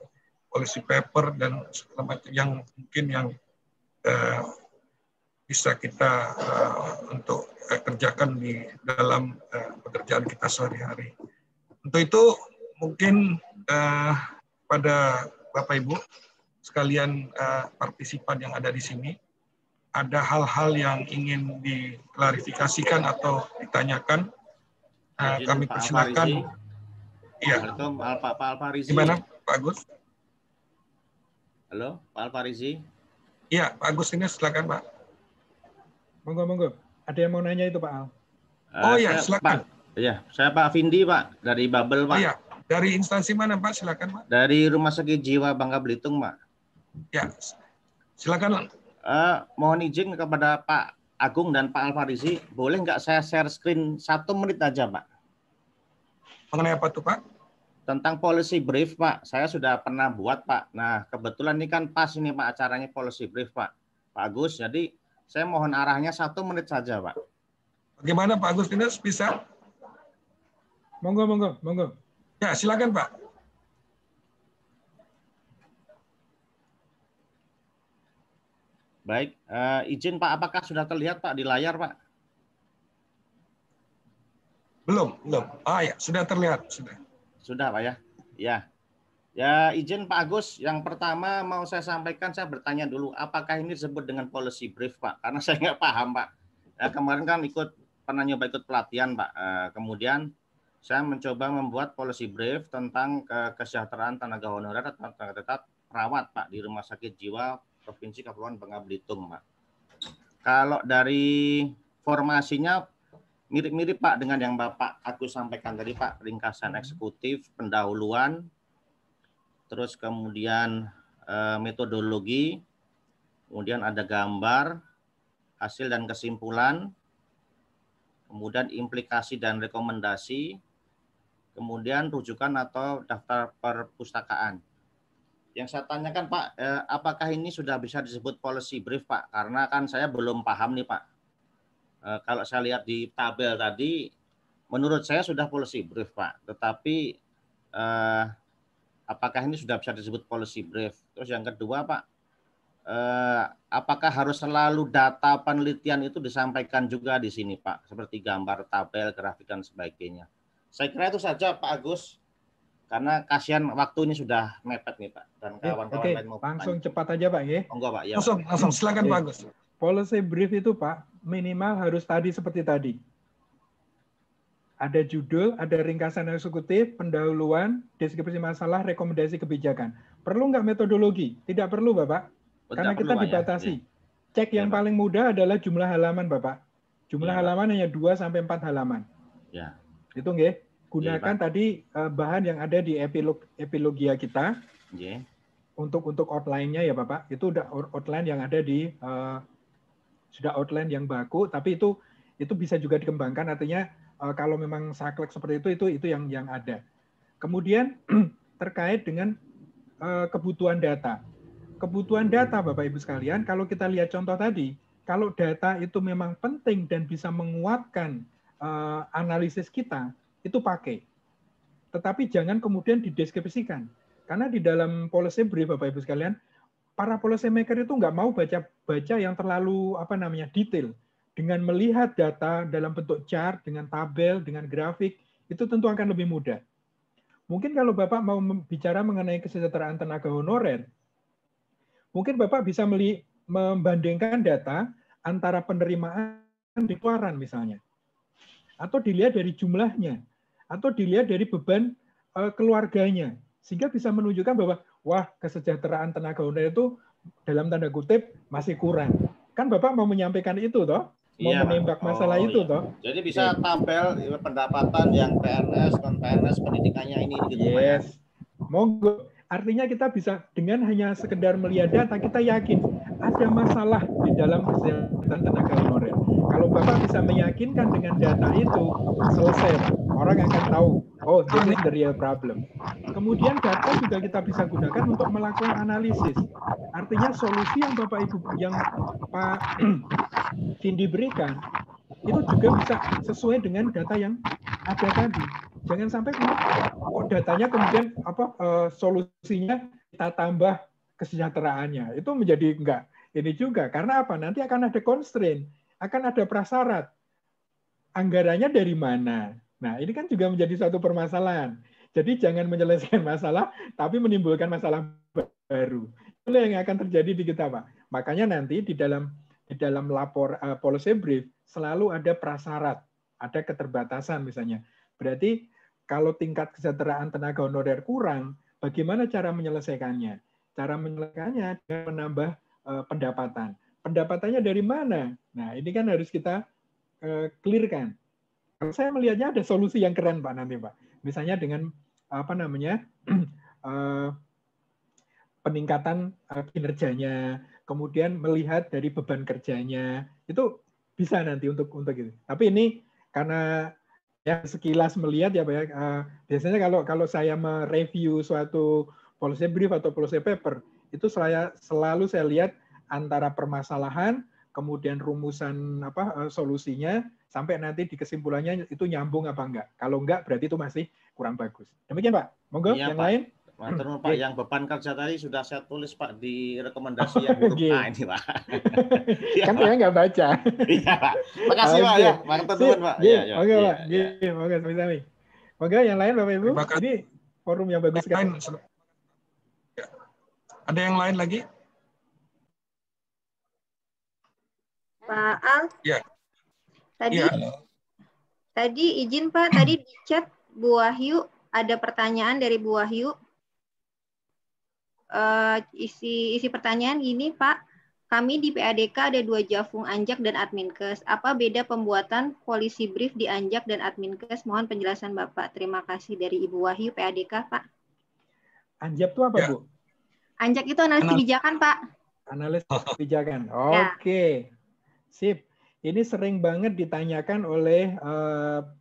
policy paper dan segala macam yang mungkin yang bisa kita untuk kerjakan di dalam pekerjaan kita sehari-hari. Untuk itu mungkin pada Bapak Ibu sekalian partisipan yang ada di sini, ada hal-hal yang ingin diklarifikasikan atau ditanyakan, kami persilakan. Iya. Pak Alfarizi. Gimana Pak Agus? Halo, Pak Alfarizi. Iya, Pak Agus ini silakan Pak. Monggo. Ada yang mau nanya itu Pak Al? Oh iya, silakan. Iya, saya Pak Vindi Pak dari Babel Pak. Oh iya, dari instansi mana Pak? Silakan Pak. Dari Rumah Sakit Jiwa Bangka Belitung Pak. Ya, silakan. Mohon izin kepada Pak Agung dan Pak Alfarizi, boleh nggak saya share screen 1 menit aja Pak? Mengenai apa tuh Pak? Tentang policy brief Pak, saya sudah pernah buat Pak. Nah kebetulan ini kan pas ini Pak acaranya policy brief Pak Agus, jadi saya mohon arahnya 1 menit saja Pak. Bagaimana Pak Agustinus bisa? Monggo. Ya silakan Pak. Baik, izin Pak, apakah sudah terlihat Pak di layar Pak? Belum. Ya, sudah terlihat. Sudah Pak ya? Ya. Ya, izin Pak Agus, yang pertama mau saya sampaikan, saya bertanya dulu, apakah ini disebut dengan policy brief Pak? Karena saya nggak paham Pak. Ya, kemarin kan pernah nyoba ikut pelatihan Pak. Kemudian saya mencoba membuat policy brief tentang kesejahteraan tenaga honorer atau tenaga tetap perawat Pak di Rumah Sakit Jiwa Provinsi Kepulauan Bangka Belitung Pak. Kalau dari formasinya mirip-mirip Pak dengan yang Bapak Agus sampaikan tadi Pak, ringkasan eksekutif, pendahuluan, terus kemudian metodologi, kemudian ada gambar, hasil dan kesimpulan, kemudian implikasi dan rekomendasi, kemudian rujukan atau daftar perpustakaan. Yang saya tanyakan Pak, apakah ini sudah bisa disebut policy brief Pak? Karena kan saya belum paham nih Pak. Kalau saya lihat di tabel tadi, menurut saya sudah policy brief Pak. Tetapi apakah ini sudah bisa disebut policy brief? Terus yang kedua Pak, apakah harus selalu data penelitian itu disampaikan juga di sini Pak? Seperti gambar, tabel, grafik, dan sebagainya. Saya kira itu saja Pak Agus. Karena kasihan waktu ini sudah mepet nih Pak. Dan kawan-kawan lain mau langsung cepat aja Pak ya. Enggak Pak. Ya, langsung silakan Pak Agus. Policy brief itu Pak, minimal harus tadi seperti tadi. Ada judul, ada ringkasan eksekutif, pendahuluan, deskripsi masalah, rekomendasi kebijakan. Perlu nggak metodologi? Tidak perlu Bapak. Karena kita dibatasi. Cek yang paling mudah adalah jumlah halaman Bapak. Jumlah halaman hanya 2-4 halaman. Ya. Itu nggih. Gunakan tadi bahan yang ada di epilogia kita. Untuk outline-nya ya Bapak. Itu udah outline yang ada di sudah outline yang baku, tapi itu bisa juga dikembangkan. Artinya kalau memang saklek seperti itu yang ada. Kemudian terkait dengan kebutuhan data. Kebutuhan data Bapak Ibu sekalian, kalau kita lihat contoh tadi, kalau data itu memang penting dan bisa menguatkan analisis kita, itu pakai. Tetapi jangan kemudian dideskripsikan. Karena di dalam policy brief Bapak Ibu sekalian, para policy maker itu nggak mau baca yang terlalu detail. Dengan melihat data dalam bentuk chart, dengan tabel, dengan grafik, itu tentu akan lebih mudah. Mungkin kalau Bapak mau bicara mengenai kesejahteraan tenaga honorer, mungkin Bapak bisa membandingkan data antara penerimaan dan pengeluaran misalnya. Atau dilihat dari jumlahnya. Atau dilihat dari beban keluarganya. Sehingga bisa menunjukkan bahwa, wah, kesejahteraan tenaga honorer itu dalam tanda kutip masih kurang. Kan Bapak mau menyampaikan itu, toh? Mau menembak masalah itu, toh? Jadi bisa tabel pendapatan yang PNS, non-PNS, pendidikannya ini gitu. Yes. Monggo. Artinya kita bisa dengan hanya sekedar melihat data, kita yakin ada masalah di dalam kesehatan tenaga honorer. Kalau Bapak bisa meyakinkan dengan data itu, selesai. Orang akan tahu, oh, this is the real problem. Kemudian data juga kita bisa gunakan untuk melakukan analisis. Artinya solusi yang Bapak Ibu, yang Pak Cindy berikan, itu juga bisa sesuai dengan data yang ada tadi. Jangan sampai datanya kemudian solusinya kita tambah kesejahteraannya. Itu menjadi enggak. Ini juga karena apa? Nanti akan ada constraint, akan ada prasyarat. Anggarannya dari mana? Nah, ini kan juga menjadi satu permasalahan. Jadi jangan menyelesaikan masalah, tapi menimbulkan masalah baru. Itu yang akan terjadi di kita, Pak. Makanya nanti di dalam lapor policy brief selalu ada prasyarat, ada keterbatasan misalnya. Berarti kalau tingkat kesejahteraan tenaga honorer kurang, bagaimana cara menyelesaikannya? Cara menyelesaikannya dengan menambah pendapatan. Pendapatannya dari mana? Nah, ini kan harus kita clearkan. Kalau saya melihatnya ada solusi yang keren, Pak, nanti, Pak. Misalnya dengan peningkatan kinerjanya, kemudian melihat dari beban kerjanya, itu bisa nanti untuk itu. Tapi ini karena ya sekilas melihat ya Pak ya, biasanya kalau saya mereview suatu policy brief atau policy paper, itu selalu saya lihat antara permasalahan, kemudian rumusan solusinya, sampai nanti di kesimpulannya itu nyambung apa enggak. Kalau enggak berarti itu masih kurang bagus. Demikian Pak. Monggo yang lain. Matur nuwun, Pak, yang beban kerja tadi sudah saya tulis Pak di rekomendasi yang huruf A ini Pak. Kan saya nggak baca. Iya Pak. Makasih Pak ya. Matur nuwun Pak. Iya, Iya, oke iya, Pak. Iya, oke sami-sami. Oke, yang lain Bapak Ibu. Ini forum yang bagus sekali. Ada yang lain lagi? Pak Al. Ya. Tadi izin Pak, tadi di chat Bu Wahyu ada pertanyaan dari Bu Wahyu. Isi pertanyaan gini Pak, kami di PADK ada 2 Jafung Anjak dan Adminkes. Apa beda pembuatan policy brief di Anjak dan Adminkes? Mohon penjelasan Bapak. Terima kasih dari Ibu Wahyu PADK Pak. Anjak itu apa Bu? Anjak itu analis kebijakan Pak. Analis kebijakan. Oke. Sip. Ini sering banget ditanyakan oleh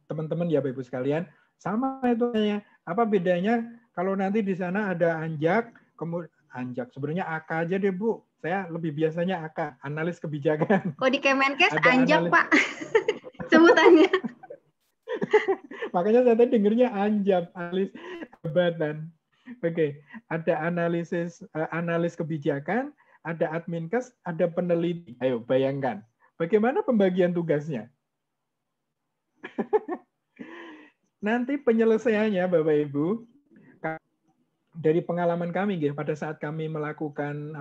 teman-teman ya Bapak Ibu sekalian. Sama itu apa bedanya kalau nanti di sana ada Anjak, kemudian Anjak sebenarnya AK aja deh Bu. Saya lebih biasanya AK, analis kebijakan. Kok di Kemenkes Anjak Pak sebutannya. Makanya saya tadi dengernya Anjak, analis jabatan. Oke, ada analis kebijakan, ada Adminkes, ada peneliti. Ayo bayangkan. Bagaimana pembagian tugasnya? Nanti penyelesaiannya, Bapak Ibu, dari pengalaman kami, pada saat kami melakukan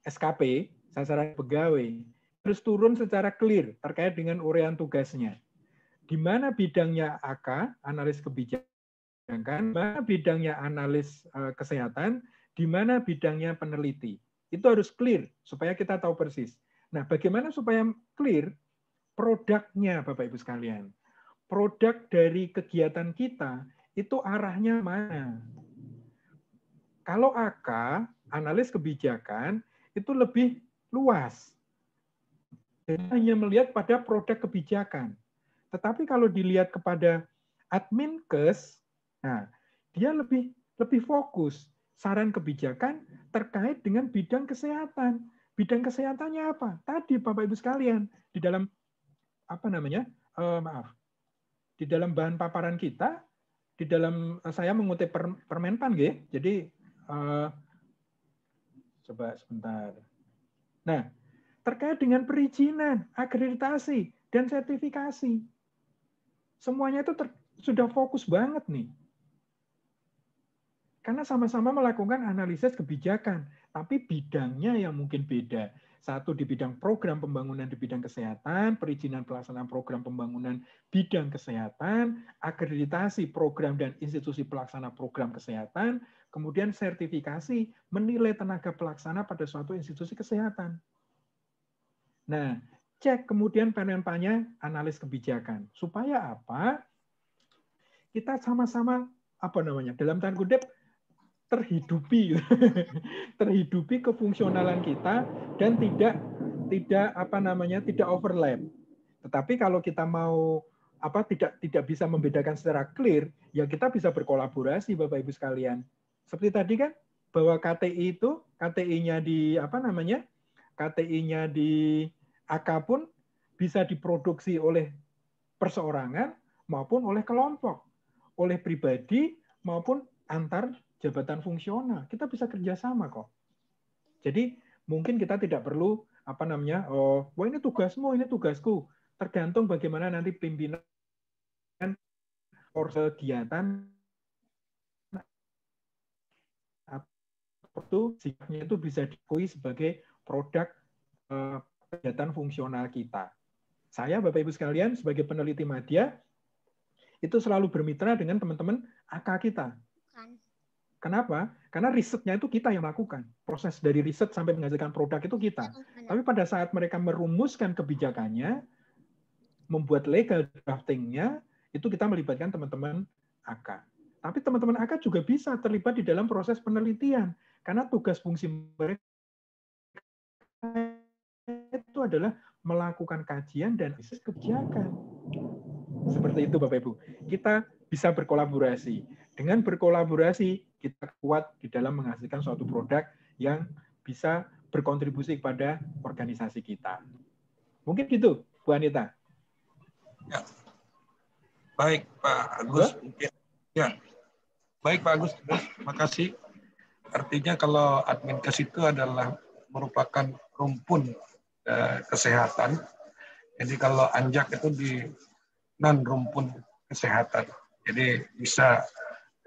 SKP, sasaran pegawai, terus turun secara clear terkait dengan uraian tugasnya. Di mana bidangnya AK, analis kebijakan, mana bidangnya analis kesehatan, di mana bidangnya peneliti. Itu harus clear supaya kita tahu persis. Nah, bagaimana supaya clear produknya, Bapak Ibu sekalian? Produk dari kegiatan kita itu arahnya mana? Kalau AK, analis kebijakan, itu lebih luas. Jadi hanya melihat pada produk kebijakan. Tetapi kalau dilihat kepada Adminkes, nah, dia lebih fokus saran kebijakan terkait dengan bidang kesehatan. Bidang kesehatannya apa? Tadi Bapak Ibu sekalian di dalam di dalam bahan paparan kita, di dalam saya mengutip Permenpan, jadi coba sebentar. Nah, terkait dengan perizinan, akreditasi, dan sertifikasi, semuanya itu sudah fokus banget nih. Karena sama-sama melakukan analisis kebijakan, tapi bidangnya yang mungkin beda. Satu di bidang program pembangunan di bidang kesehatan, perizinan pelaksanaan program pembangunan bidang kesehatan, akreditasi program dan institusi pelaksana program kesehatan, kemudian sertifikasi menilai tenaga pelaksana pada suatu institusi kesehatan. Nah, cek kemudian Permenpannya analis kebijakan. Supaya apa? Kita sama-sama dalam tanda kutip terhidupi kefungsionalan kita dan tidak overlap. Tetapi kalau kita mau tidak bisa membedakan secara clear, ya kita bisa berkolaborasi Bapak Ibu sekalian. Seperti tadi kan bahwa KTI itu KTI-nya di AK pun bisa diproduksi oleh perseorangan maupun oleh kelompok, oleh pribadi maupun antar jabatan fungsional. Kita bisa kerjasama kok. Jadi mungkin kita tidak perlu wah ini tugasmu, ini tugasku. Tergantung bagaimana nanti pimpinan kegiatan sikapnya itu bisa diakui sebagai produk kegiatan fungsional kita. Saya, Bapak Ibu sekalian, sebagai peneliti media, itu selalu bermitra dengan teman-teman AK kita. Kenapa? Karena risetnya itu kita yang lakukan. Proses dari riset sampai menghasilkan produk itu kita. Tapi pada saat mereka merumuskan kebijakannya, membuat legal draftingnya, itu kita melibatkan teman-teman AK. Tapi teman-teman AK juga bisa terlibat di dalam proses penelitian. Karena tugas fungsi mereka itu adalah melakukan kajian dan riset kebijakan. Seperti itu Bapak Ibu. Kita bisa berkolaborasi. Dengan berkolaborasi, kita kuat di dalam menghasilkan suatu produk yang bisa berkontribusi kepada organisasi kita. Mungkin gitu, Bu Anita. Ya. Baik, Pak Agus. Ya. Baik Pak Agus, terima kasih. Artinya kalau Adminkes itu adalah merupakan rumpun kesehatan. Jadi kalau Anjak itu di non rumpun kesehatan. Jadi bisa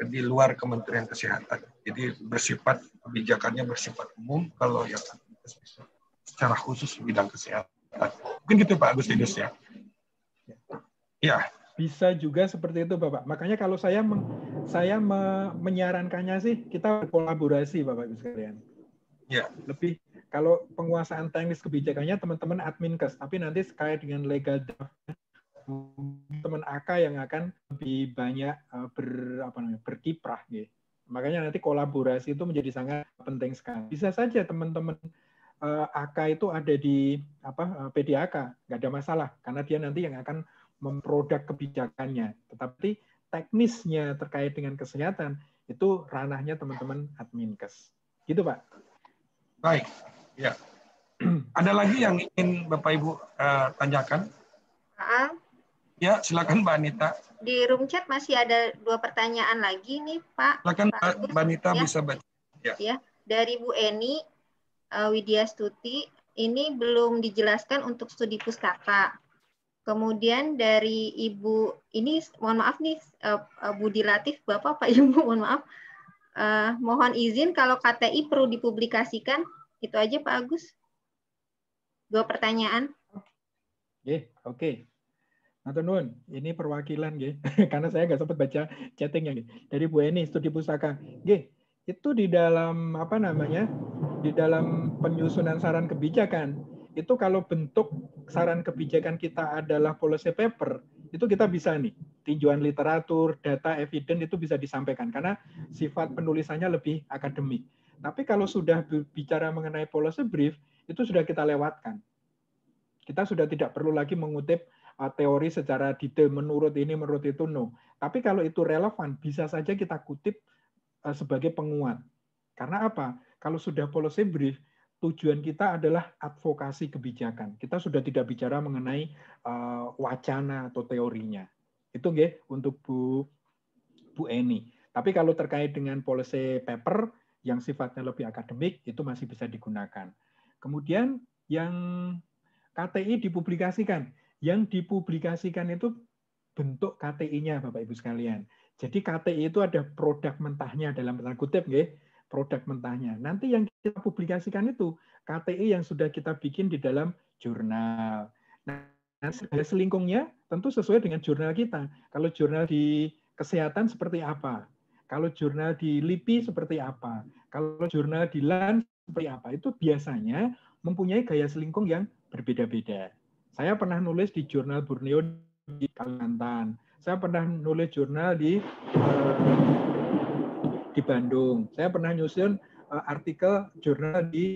di luar Kementerian Kesehatan. Jadi bersifat kebijakannya bersifat umum, kalau yang Adminkes bisa secara khusus bidang kesehatan. Mungkin gitu Pak Agustinus ya. Ya. Bisa juga seperti itu Bapak. Makanya kalau saya menyarankannya sih kita berkolaborasi Bapak Ibu sekalian. Ya. Lebih kalau penguasaan teknis kebijakannya teman-teman Adminkes, tapi nanti sekait dengan legal draft teman AK yang akan lebih banyak berkiprah gitu. Makanya nanti kolaborasi itu menjadi sangat penting sekali. Bisa saja teman-teman AK itu ada di PDAK, nggak ada masalah karena dia nanti yang akan memproduk kebijakannya. Tetapi teknisnya terkait dengan kesehatan itu ranahnya teman-teman Adminkes. Gitu Pak. Baik. Ya. Ada lagi yang ingin Bapak Ibu tanyakan? Ya, silakan Mbak Anita. Di room chat masih ada 2 pertanyaan lagi nih Pak. Silakan Mbak Anita ya. Bisa baca. Ya. Dari Bu Eni Widyastuti, ini belum dijelaskan untuk studi pustaka. Kemudian dari Ibu, ini mohon maaf nih, Budi Latif, Bapak, Pak Ibu, mohon maaf. Mohon izin kalau KTI perlu dipublikasikan. Itu aja Pak Agus. 2 pertanyaan. Oke. Matur nuwun, ini perwakilan karena saya nggak sempat baca chattingnya dari Bu Eni, studi pustaka. Itu di dalam di dalam penyusunan saran kebijakan. Itu kalau bentuk saran kebijakan kita adalah policy paper, itu kita bisa nih, tinjauan literatur, data, evidence itu bisa disampaikan karena sifat penulisannya lebih akademik. Tapi kalau sudah bicara mengenai policy brief, itu sudah kita lewatkan. Kita sudah tidak perlu lagi mengutip teori secara detail menurut ini, menurut itu, no. Tapi kalau itu relevan, bisa saja kita kutip sebagai penguat. Karena apa? Kalau sudah policy brief, tujuan kita adalah advokasi kebijakan. Kita sudah tidak bicara mengenai wacana atau teorinya. Itu untuk Bu Eni. Tapi kalau terkait dengan policy paper yang sifatnya lebih akademik, itu masih bisa digunakan. Kemudian yang KTI dipublikasikan. Yang dipublikasikan itu bentuk KTI-nya, Bapak Ibu sekalian. Jadi KTI itu ada produk mentahnya dalam tanda kutip, produk mentahnya. Nanti yang kita publikasikan itu KTI yang sudah kita bikin di dalam jurnal. Nah, selingkungnya tentu sesuai dengan jurnal kita. Kalau jurnal di kesehatan seperti apa? Kalau jurnal di LIPI seperti apa? Kalau jurnal di LAN seperti apa? Itu biasanya mempunyai gaya selingkung yang berbeda-beda. Saya pernah nulis di jurnal Borneo di Kalimantan. Saya pernah nulis jurnal di Bandung. Saya pernah nyusun artikel jurnal di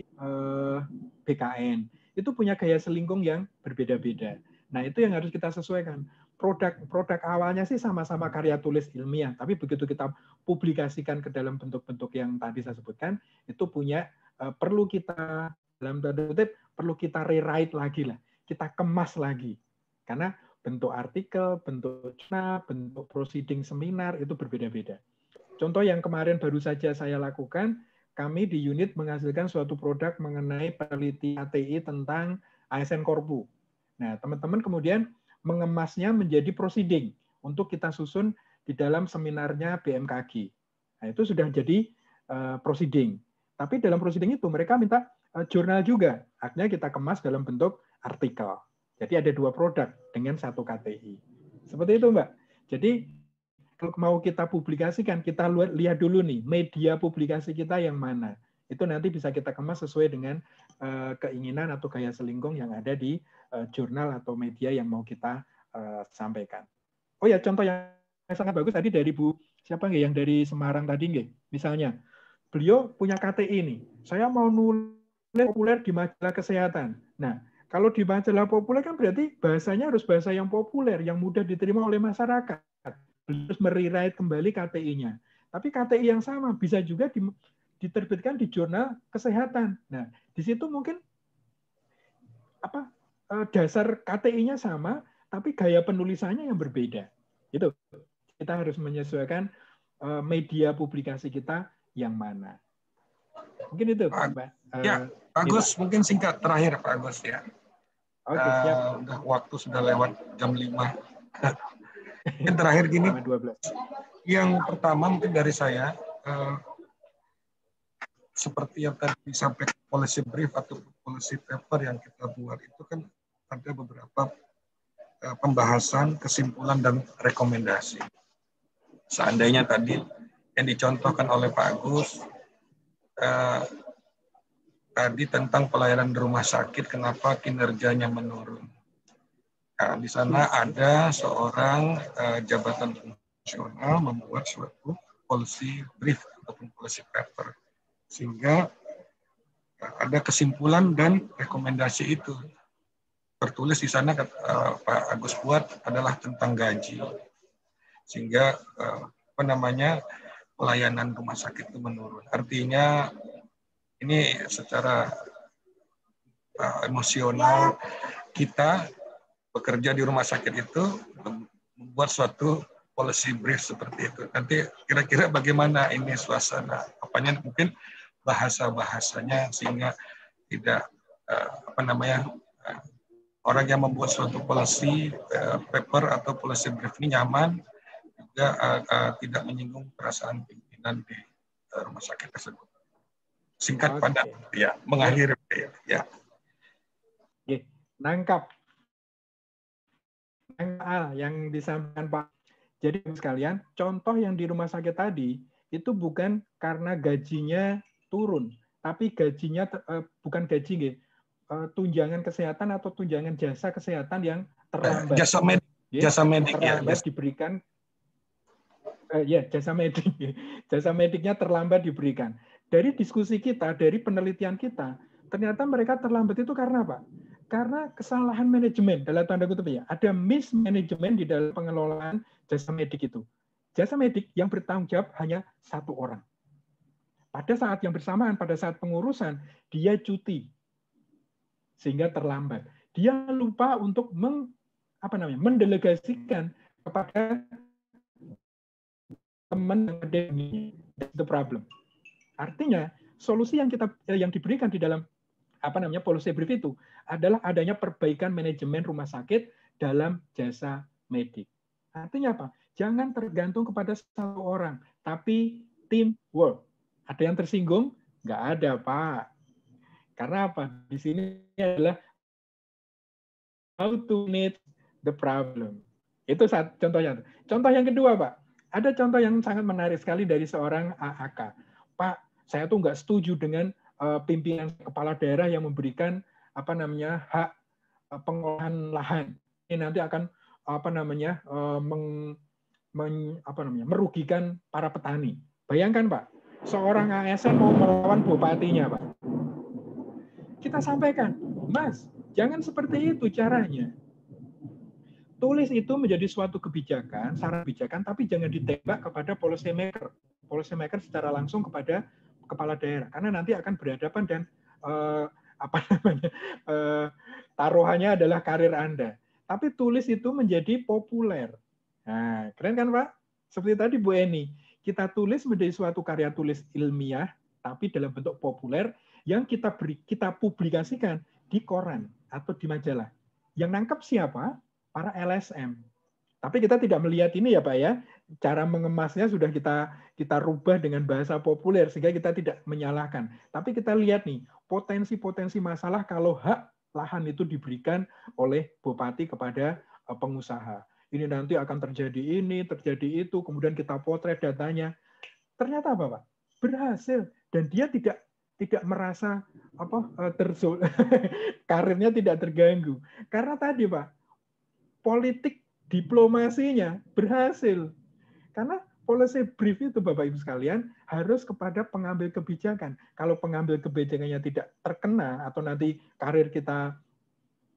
BKN. Itu punya gaya selingkung yang berbeda-beda. Nah, itu yang harus kita sesuaikan. Produk awalnya sih sama-sama karya tulis ilmiah, tapi begitu kita publikasikan ke dalam bentuk-bentuk yang tadi saya sebutkan, itu punya perlu kita dalam tanda kutip perlu kita rewrite lagi lah, kita kemas lagi. Karena bentuk artikel, bentuk jurnal, bentuk proceeding seminar itu berbeda-beda. Contoh yang kemarin baru saja saya lakukan, kami di unit menghasilkan suatu produk mengenai penelitian ATI tentang ASN Korpu. Nah, teman-teman kemudian mengemasnya menjadi proceeding untuk kita susun di dalam seminarnya BMKG. Nah, itu sudah jadi proceeding. Tapi dalam proceeding itu mereka minta jurnal juga. Akhirnya kita kemas dalam bentuk artikel. Jadi ada 2 produk dengan 1 KTI. Seperti itu, Mbak. Jadi kalau mau kita publikasikan, kita lihat dulu nih, media publikasi kita yang mana. Itu nanti bisa kita kemas sesuai dengan keinginan atau gaya selingkung yang ada di jurnal atau media yang mau kita sampaikan. Oh ya, contoh yang sangat bagus tadi dari Bu, siapa nggak yang dari Semarang tadi nggak? Misalnya, beliau punya KTI nih, saya mau nulis populer di majalah kesehatan. Nah, kalau di majalah populer kan berarti bahasanya harus bahasa yang populer, yang mudah diterima oleh masyarakat. Harus merewrite kembali KTI-nya. Tapi KTI yang sama bisa juga diterbitkan di jurnal kesehatan. Nah, di situ mungkin dasar KTI-nya sama, tapi gaya penulisannya yang berbeda. Itu kita harus menyesuaikan media publikasi kita yang mana. Mungkin itu, Pak. Ya, Pak Agus, mungkin singkat terakhir, Pak Agus ya. Oke, siap. Udah waktu sudah lewat jam 5. Mungkin terakhir gini, 12. Yang pertama mungkin dari saya, seperti yang tadi disampaikan policy brief atau policy paper yang kita buat itu kan ada beberapa pembahasan, kesimpulan, dan rekomendasi. Seandainya tadi yang dicontohkan oleh Pak Agus, tadi tentang pelayanan di rumah sakit, kenapa kinerjanya menurun. Nah, di sana ada seorang jabatan fungsional membuat suatu policy brief ataupun policy paper. Sehingga ada kesimpulan dan rekomendasi itu. Tertulis di sana Pak Agus buat adalah tentang gaji. Sehingga pelayanan rumah sakit itu menurun. Artinya ini secara emosional kita bekerja di rumah sakit itu membuat suatu policy brief seperti itu. Nanti kira-kira bagaimana ini suasana, apanya mungkin bahasa-bahasanya sehingga tidak orang yang membuat suatu policy paper atau policy brief ini nyaman, juga tidak menyinggung perasaan pimpinan di rumah sakit tersebut. Singkat padat, ya, mengakhiri, ya. Oke, nangkap yang disampaikan Pak. Jadi sekalian, contoh yang di rumah sakit tadi itu bukan karena gajinya turun, tapi gajinya bukan gaji, tunjangan kesehatan atau tunjangan jasa kesehatan yang terlambat. Jasa medik terlambat diberikan. Jasa mediknya terlambat diberikan. Dari diskusi kita, dari penelitian kita, ternyata mereka terlambat itu karena apa? Karena kesalahan manajemen, dalam tanda kutip ya. Ada mismanagement di dalam pengelolaan jasa medik itu. Jasa medik yang bertanggung jawab hanya satu orang. Pada saat yang bersamaan, pada saat pengurusan, dia cuti. Sehingga terlambat. Dia lupa untuk mendelegasikan kepada teman yang ada. That's the problem. Artinya, solusi yang diberikan di dalam policy brief itu adalah adanya perbaikan manajemen rumah sakit dalam jasa medik. Artinya apa? Jangan tergantung kepada satu orang, tapi teamwork. Ada yang tersinggung? Nggak ada, Pak. Karena apa? Di sini adalah how to meet the problem. Itu contohnya. Contoh yang kedua, Pak. Ada contoh yang sangat menarik sekali dari seorang AAK. Pak, saya tuh nggak setuju dengan pimpinan kepala daerah yang memberikan hak pengolahan lahan. Ini nanti akan merugikan para petani. Bayangkan, Pak, seorang ASN mau melawan bupatinya, Pak. Kita sampaikan, Mas, jangan seperti itu caranya. Tulis itu menjadi suatu kebijakan, saran kebijakan, tapi jangan ditembak kepada policy maker. Policy maker secara langsung kepada kepala daerah, karena nanti akan berhadapan dan taruhannya adalah karir Anda. Tapi tulis itu menjadi populer. Nah, keren kan, Pak? Seperti tadi Bu Eni, kita tulis menjadi suatu karya tulis ilmiah, tapi dalam bentuk populer yang kita publikasikan di koran atau di majalah. Yang nangkep siapa? Para LSM. Tapi kita tidak melihat ini ya, Pak ya. Cara mengemasnya sudah kita rubah dengan bahasa populer sehingga kita tidak menyalahkan. Tapi kita lihat nih, potensi-potensi masalah kalau hak lahan itu diberikan oleh bupati kepada pengusaha. Ini nanti akan terjadi ini, terjadi itu, kemudian kita potret datanya. Ternyata apa, Pak? Berhasil dan dia tidak merasa karirnya tidak terganggu. Karena tadi, Pak, politik diplomasinya berhasil. Karena policy brief itu, Bapak Ibu sekalian, harus kepada pengambil kebijakan. Kalau pengambil kebijakannya tidak terkena atau nanti karir kita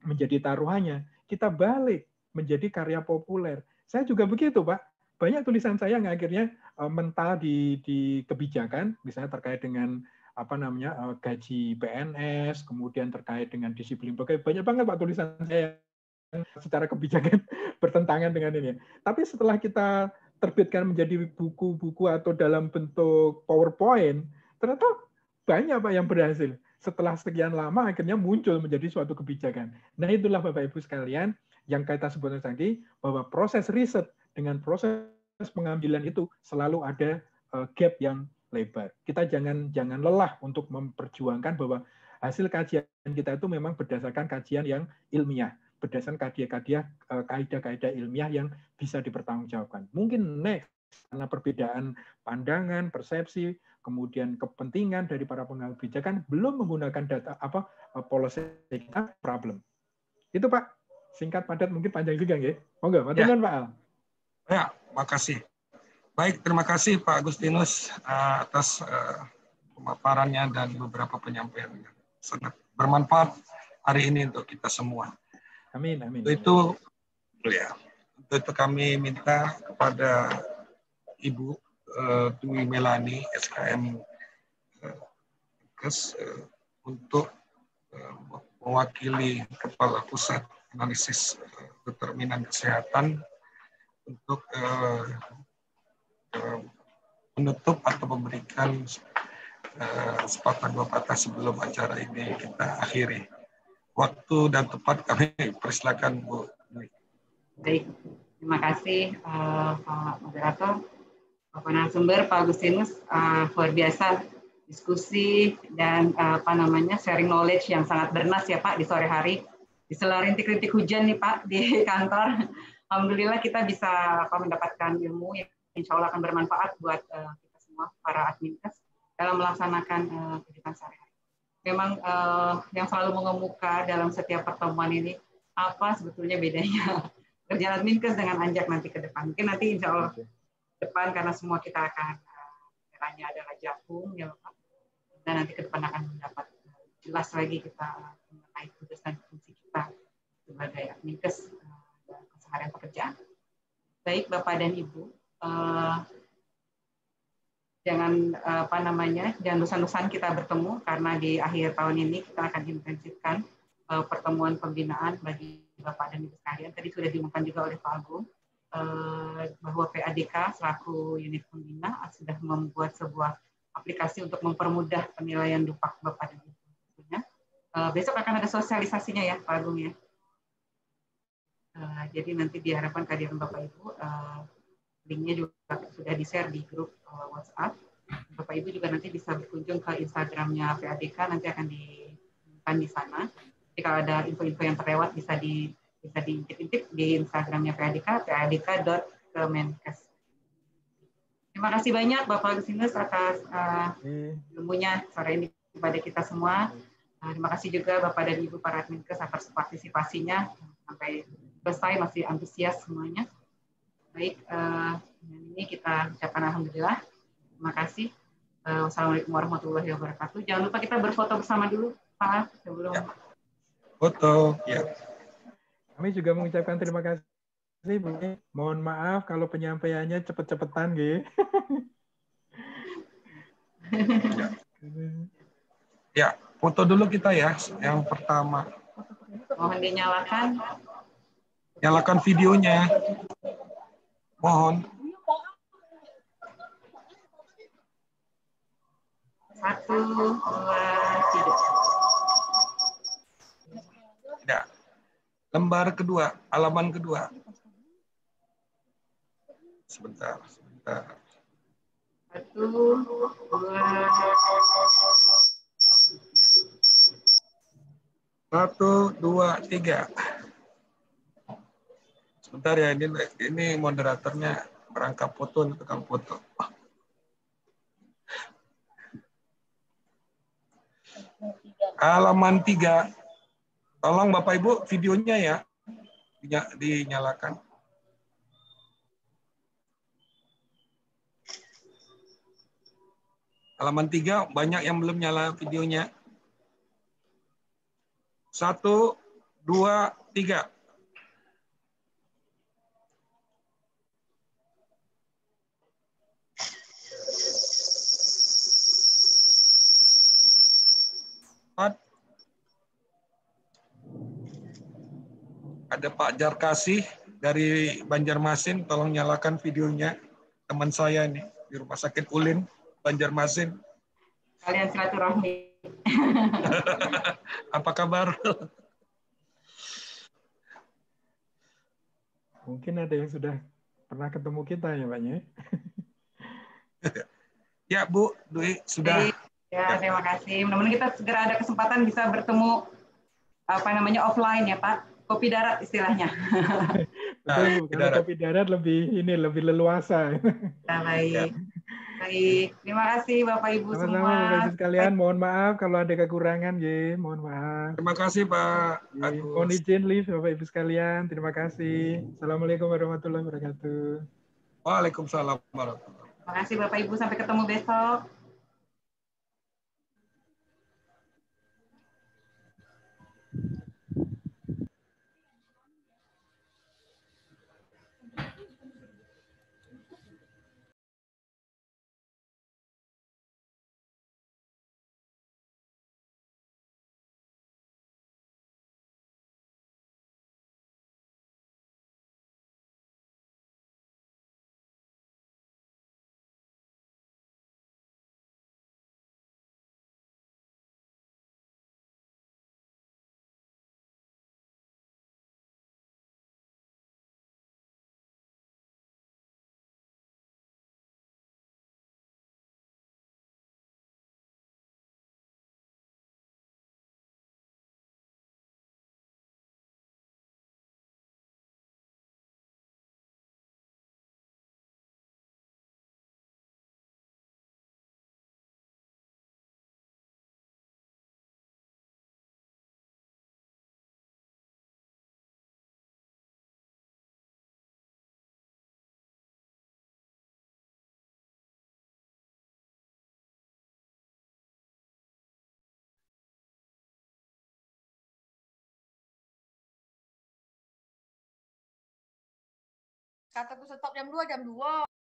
menjadi taruhannya, kita balik menjadi karya populer. Saya juga begitu, Pak. Banyak tulisan saya yang akhirnya mental di kebijakan, misalnya terkait dengan gaji PNS, kemudian terkait dengan disiplin pegawai. Banyak banget, Pak, tulisan saya secara kebijakan bertentangan dengan ini. Tapi setelah kita terbitkan menjadi buku-buku atau dalam bentuk PowerPoint, ternyata banyak Pak yang berhasil. Setelah sekian lama akhirnya muncul menjadi suatu kebijakan. Nah itulah Bapak Ibu sekalian yang kita sebutkan tadi, bahwa proses riset dengan proses pengambilan itu selalu ada gap yang lebar. Kita jangan lelah untuk memperjuangkan bahwa hasil kajian kita itu memang berdasarkan kajian yang ilmiah, berdasarkan kaidah-kaidah ilmiah yang bisa dipertanggungjawabkan. Mungkin next karena perbedaan pandangan, persepsi, kemudian kepentingan dari para pengambil kebijakan belum menggunakan data policy kita problem. Itu Pak, singkat padat mungkin panjang juga nggih. Monggo, matur nuwun Pak Al. Ya, makasih. Baik, terima kasih Pak Agustinus atas pemaparannya dan beberapa penyampaian yang sangat bermanfaat hari ini untuk kita semua. Amin, amin. Itu ya. Untuk kami minta kepada Ibu Dwi Melani SKM Kes untuk mewakili Kepala Pusat Analisis Determinan Kesehatan untuk menutup atau memberikan sepatah dua patah sebelum acara ini kita akhiri. Waktu dan tempat kami persilakan Bu. Baik, terima kasih Pak Moderator, Bapak narasumber, Pak Agustinus, luar biasa diskusi dan sharing knowledge yang sangat bernas ya Pak di sore hari. Di sela rintik-rintik hujan nih Pak di kantor. Alhamdulillah kita bisa mendapatkan ilmu yang insya Allah akan bermanfaat buat kita semua para adminkes dalam melaksanakan kehidupan sehari-hari. Memang yang selalu mengemuka dalam setiap pertemuan ini apa sebetulnya bedanya kerjaan adminkes dengan Anjak nanti ke depan. Mungkin nanti insya Allah depan karena semua kita akan caranya adalah Jakung ya Pak. Dan nanti ke depan akan mendapat jelas lagi kita mengenai tugas dan fungsi kita sebagai adminkes dalam keseharian pekerjaan. Baik Bapak dan Ibu, jangan jangan lusan-lusan kita bertemu karena di akhir tahun ini kita akan intensifkan pertemuan pembinaan bagi Bapak dan Ibu sekalian. Tadi sudah diumumkan juga oleh Pak Agung bahwa PADK selaku unit pembina sudah membuat sebuah aplikasi untuk mempermudah penilaian DUPAK Bapak dan Ibu. Besok akan ada sosialisasinya ya Pak Agung ya. Jadi nanti diharapkan kehadiran Bapak Ibu, linknya juga sudah di-share di grup WhatsApp. Bapak Ibu juga nanti bisa berkunjung ke Instagramnya PADK, nanti akan diumumkan di sana. Jadi kalau ada info-info yang terlewat bisa diintip-intip di Instagramnya PADK, padk.kemenkes. Terima kasih banyak Bapak Agustinus atas ilmunya sore ini kepada kita semua. Terima kasih juga Bapak dan Ibu para adminkes atas partisipasinya sampai selesai, masih antusias semuanya. Baik, ini kita ucapkan alhamdulillah. Terima kasih. Wassalamualaikum warahmatullahi wabarakatuh. Jangan lupa kita berfoto bersama dulu Pak sebelum foto. Ya. Kami juga mengucapkan terima kasih Bu. Mohon maaf kalau penyampaiannya cepet-cepetan nggih. Ya, foto dulu kita ya. Yang pertama. Mohon dinyalakan. Nyalakan videonya. Mohon. 1, 2, 3. Ya. Lembar kedua, halaman kedua. Sebentar. 1, 2, 3. Sebentar ya, ini moderatornya merangkap foto, tukang foto. Halaman 3. Tolong Bapak Ibu videonya ya dinyalakan. Halaman 3 banyak yang belum nyala videonya. 1, 2, 3. Ada Pak Jarkasih dari Banjarmasin, tolong nyalakan videonya. teman saya ini di Rumah Sakit Ulin, Banjarmasin. Kalian silaturahmi. Apa kabar? Mungkin ada yang sudah pernah ketemu kita ya, Pak ya. Ya, Bu Dwi, sudah. Ya, terima kasih. Mudah-mudahan kita segera ada kesempatan bisa bertemu offline ya, Pak. Kopi darat istilahnya. Betul, kalau kopi darat lebih leluasa. Ya, baik. Baik, terima kasih Bapak Ibu Sama-sama, semua. Bapak Ibu sekalian, mohon maaf kalau ada kekurangan, ya, mohon maaf. Terima kasih Pak Agus. Mohon izin live Bapak Ibu sekalian, terima kasih. Assalamualaikum warahmatullahi wabarakatuh. Waalaikumsalam warahmatullahi wabarakatuh. Terima kasih Bapak Ibu, sampai ketemu besok. Kataku stop jam 2, jam 2.